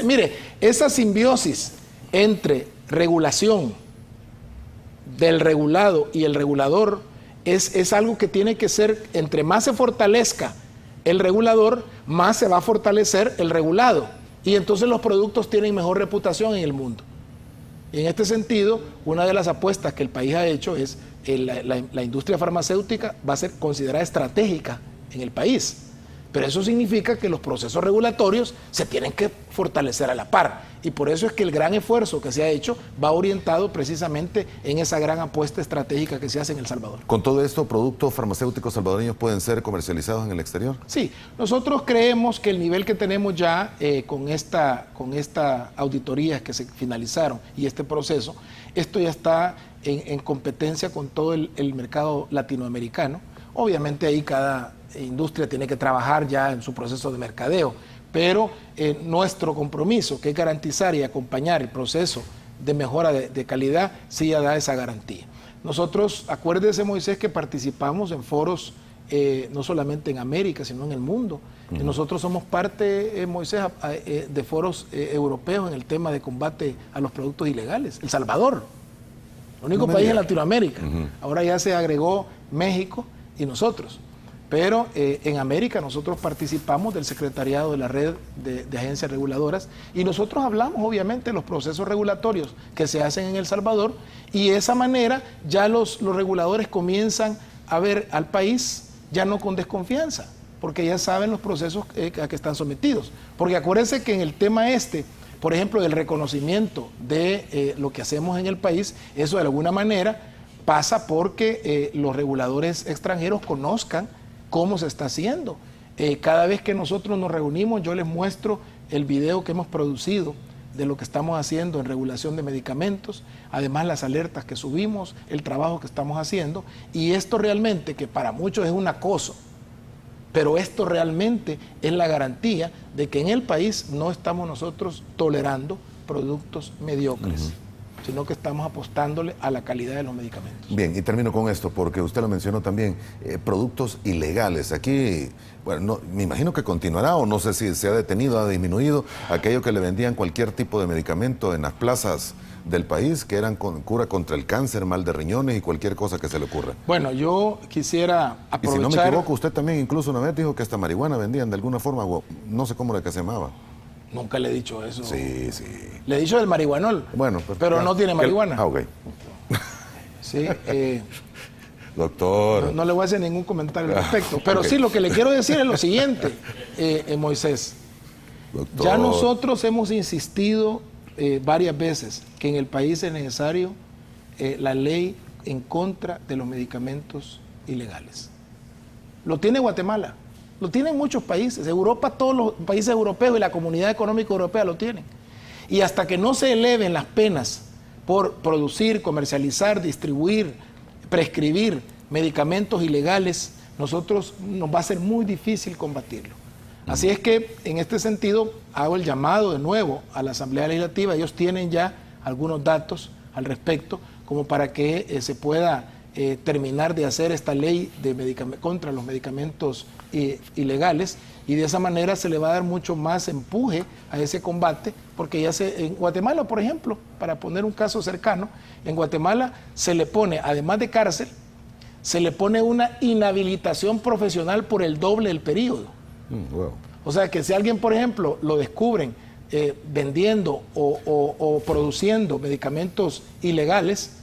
Speaker 6: mire, esa simbiosis entre regulación del regulado y el regulador es algo que tiene que ser, entre más se fortalezca el regulador, más se va a fortalecer el regulado. Y entonces los productos tienen mejor reputación en el mundo. Y en este sentido, una de las apuestas que el país ha hecho es la industria farmacéutica va a ser considerada estratégica en el país. Pero eso significa que los procesos regulatorios se tienen que fortalecer a la par. Y por eso es que el gran esfuerzo que se ha hecho va orientado precisamente en esa gran apuesta estratégica que se hace en El Salvador.
Speaker 5: ¿Con todo esto, productos farmacéuticos salvadoreños pueden ser comercializados en el exterior?
Speaker 6: Sí, nosotros creemos que el nivel que tenemos ya con esta auditoría que se finalizaron y este proceso, esto ya está en competencia con todo el mercado latinoamericano. Obviamente ahí cada industria tiene que trabajar ya en su proceso de mercadeo, pero nuestro compromiso, que es garantizar y acompañar el proceso de mejora de calidad, sí ya da esa garantía. Nosotros, acuérdese, Moisés, que participamos en foros no solamente en América, sino en el mundo. Nosotros somos parte, Moisés, de foros europeos en el tema de combate a los productos ilegales. El Salvador, el único país en Latinoamérica. Ahora ya se agregó México y nosotros. Pero en América nosotros participamos del secretariado de la red de agencias reguladoras y nosotros hablamos obviamente de los procesos regulatorios que se hacen en El Salvador, y de esa manera ya los reguladores comienzan a ver al país ya no con desconfianza, porque ya saben los procesos a que están sometidos. Porque acuérdense que en el tema por ejemplo, del reconocimiento de lo que hacemos en el país, eso de alguna manera pasa porque los reguladores extranjeros conozcan cómo se está haciendo. Cada vez que nosotros nos reunimos, yo les muestro el video que hemos producido de lo que estamos haciendo en regulación de medicamentos, además las alertas que subimos, el trabajo que estamos haciendo, y esto realmente, que para muchos es un acoso, pero esto realmente es la garantía de que en el país no estamos nosotros tolerando productos mediocres, sino que estamos apostándole a la calidad de los medicamentos.
Speaker 5: Bien, y termino con esto, porque usted lo mencionó también, productos ilegales. Aquí, bueno, me imagino que continuará, o no sé si se ha detenido, ha disminuido, aquello que le vendían cualquier tipo de medicamento en las plazas del país, que eran con cura contra el cáncer, mal de riñones y cualquier cosa que se le ocurra.
Speaker 6: Bueno, yo quisiera aprovechar...
Speaker 5: Y si no me equivoco, usted también incluso una vez dijo que hasta marihuana vendían de alguna forma, no sé cómo era que se llamaba.
Speaker 6: Nunca le he dicho eso.
Speaker 5: Sí.
Speaker 6: Le he dicho del marihuanol,
Speaker 5: bueno,
Speaker 6: pero no tiene marihuana.
Speaker 5: Ok.
Speaker 6: Sí,
Speaker 5: doctor.
Speaker 6: No le voy a hacer ningún comentario al respecto, pero okay. Sí, lo que le quiero decir es lo siguiente, Moisés. Doctor. Ya nosotros hemos insistido varias veces que en el país es necesario la ley en contra de los medicamentos ilegales. Lo tiene Guatemala. Lo tienen muchos países, Europa, todos los países europeos y la Comunidad Económica Europea lo tienen. Y hasta que no se eleven las penas por producir, comercializar, distribuir, prescribir medicamentos ilegales, nos va a ser muy difícil combatirlo. Así es que, en este sentido, hago el llamado de nuevo a la Asamblea Legislativa. Ellos tienen ya algunos datos al respecto, como para que se pueda terminar de hacer esta ley contra los medicamentos ilegales, y de esa manera se le va a dar mucho más empuje a ese combate, porque ya en Guatemala, por ejemplo, para poner un caso cercano, en Guatemala se le pone, además de cárcel, se le pone una inhabilitación profesional por el doble del periodo. Wow. O sea que si alguien, por ejemplo, lo descubren vendiendo o produciendo medicamentos ilegales,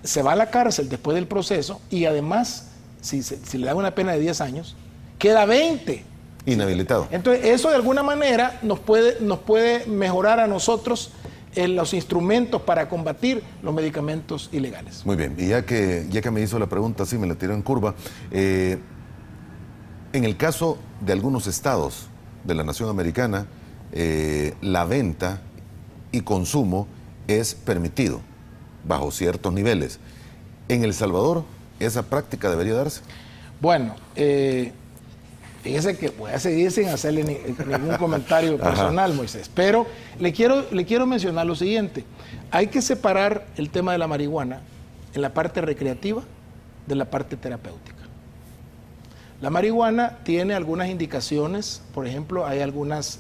Speaker 6: se va a la cárcel después del proceso, y además, si le dan una pena de 10 años, queda 20.
Speaker 5: Inhabilitado.
Speaker 6: Entonces, eso de alguna manera nos puede mejorar a nosotros los instrumentos para combatir los medicamentos ilegales.
Speaker 5: Muy bien, y ya que me hizo la pregunta, sí, me la tiró en curva. En el caso de algunos estados de la nación americana, la venta y consumo es permitido bajo ciertos niveles. ¿En El Salvador esa práctica debería darse?
Speaker 6: Bueno, fíjese que voy a seguir sin hacerle ningún comentario personal, Moisés, pero le quiero mencionar lo siguiente. Hay que separar el tema de la marihuana en la parte recreativa de la parte terapéutica. La marihuana tiene algunas indicaciones, por ejemplo, hay algunos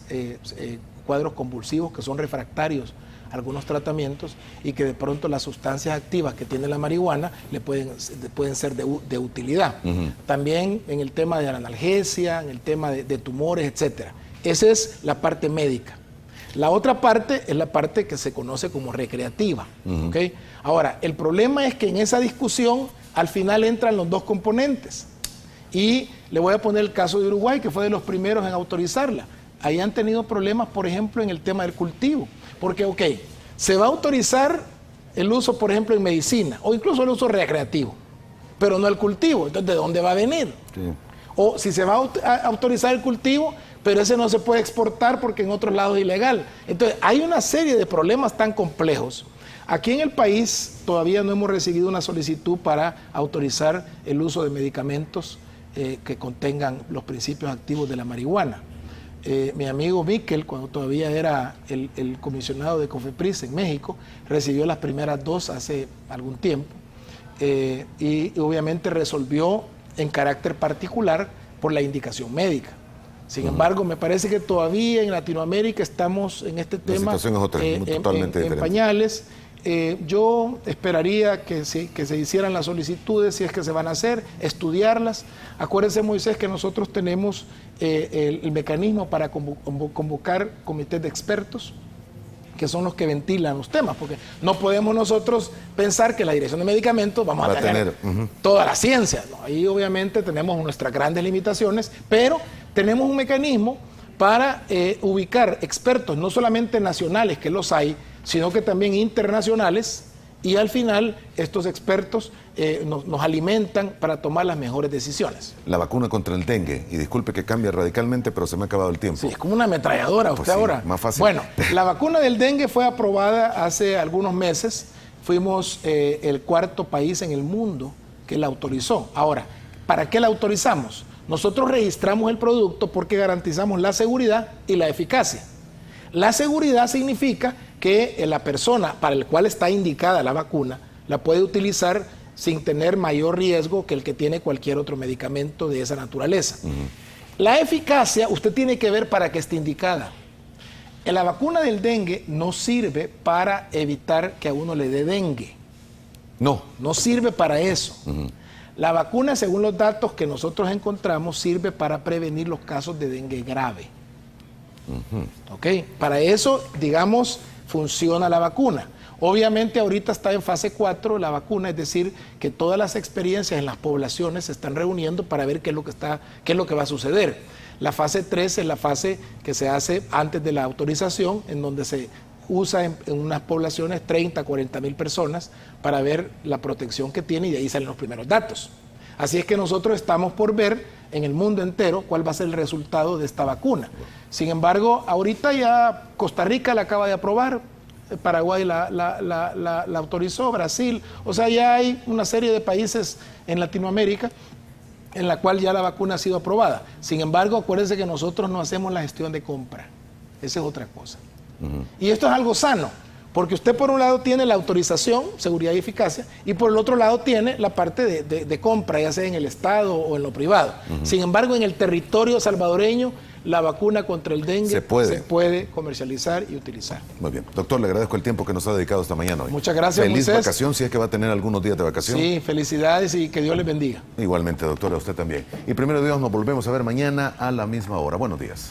Speaker 6: cuadros convulsivos que son refractarios a algunos tratamientos y que de pronto las sustancias activas que tiene la marihuana le pueden ser de utilidad. También en el tema de la analgesia, en el tema de tumores, etcétera. Esa es la parte médica. La otra parte es la parte que se conoce como recreativa. ¿Okay? Ahora, el problema es que en esa discusión al final entran los dos componentes. Y le voy a poner el caso de Uruguay, que fue de los primeros en autorizarla. Ahí han tenido problemas, por ejemplo, en el tema del cultivo. Porque, ok, se va a autorizar el uso, por ejemplo, en medicina, o incluso el uso recreativo, pero no el cultivo. Entonces, ¿de dónde va a venir? Sí. O si se va a autorizar el cultivo, pero ese no se puede exportar porque en otros lados es ilegal. Entonces, hay una serie de problemas tan complejos. Aquí en el país todavía no hemos recibido una solicitud para autorizar el uso de medicamentos que contengan los principios activos de la marihuana. Mi amigo Miquel, cuando todavía era el comisionado de COFEPRIS en México, recibió las primeras 2 hace algún tiempo y obviamente resolvió en carácter particular por la indicación médica. Sin embargo, me parece que todavía en Latinoamérica estamos en este tema en pañales. Yo esperaría que se hicieran las solicitudes, si es que se van a hacer, estudiarlas. Acuérdense, Moisés, que nosotros tenemos el mecanismo para convocar comités de expertos, que son los que ventilan los temas, porque no podemos nosotros pensar que la Dirección de Medicamentos vamos a tener toda la ciencia, ¿no? Ahí obviamente tenemos nuestras grandes limitaciones, pero tenemos un mecanismo para ubicar expertos, no solamente nacionales, que los hay, sino que también internacionales, y al final estos expertos nos alimentan para tomar las mejores decisiones.
Speaker 5: La vacuna contra el dengue, y disculpe que cambie radicalmente, pero se me ha acabado el tiempo.
Speaker 6: Sí, es como una ametralladora
Speaker 5: pues
Speaker 6: usted
Speaker 5: sí,
Speaker 6: ahora.
Speaker 5: Más fácil.
Speaker 6: Bueno, la vacuna del dengue fue aprobada hace algunos meses, fuimos el 4º país en el mundo que la autorizó. Ahora, ¿para qué la autorizamos? Nosotros registramos el producto porque garantizamos la seguridad y la eficacia. La seguridad significa que la persona para la cual está indicada la vacuna la puede utilizar sin tener mayor riesgo que el que tiene cualquier otro medicamento de esa naturaleza. La eficacia, usted tiene que ver para qué está indicada. La vacuna del dengue no sirve para evitar que a uno le dé dengue. No sirve para eso. La vacuna, según los datos que nosotros encontramos, sirve para prevenir los casos de dengue grave. ¿Ok? Para eso, digamos, funciona la vacuna. Obviamente ahorita está en fase 4 la vacuna, es decir, que todas las experiencias en las poblaciones se están reuniendo para ver qué es lo que va a suceder. La fase 3 es la fase que se hace antes de la autorización, en donde se usa en unas poblaciones 30, 40 mil personas para ver la protección que tiene, y de ahí salen los primeros datos. Así es que nosotros estamos por ver en el mundo entero cuál va a ser el resultado de esta vacuna. Sin embargo, ahorita ya Costa Rica la acaba de aprobar, Paraguay la autorizó, Brasil, o sea, ya hay una serie de países en Latinoamérica en la cual ya la vacuna ha sido aprobada. Sin embargo, acuérdense que nosotros no hacemos la gestión de compra, esa es otra cosa. Y esto es algo sano, porque usted por un lado tiene la autorización, seguridad y eficacia, y por el otro lado tiene la parte de compra, ya sea en el Estado o en lo privado. Sin embargo, en el territorio salvadoreño, la vacuna contra el dengue se puede comercializar y utilizar.
Speaker 5: Muy bien. Doctor, le agradezco el tiempo que nos ha dedicado esta mañana hoy.
Speaker 6: Muchas gracias,
Speaker 5: Feliz
Speaker 6: Moisés.
Speaker 5: vacación, si es que va a tener algunos días de vacación.
Speaker 6: Sí, felicidades y que Dios les bendiga.
Speaker 5: Igualmente, doctora, a usted también. Y primero Dios, nos volvemos a ver mañana a la misma hora. Buenos días.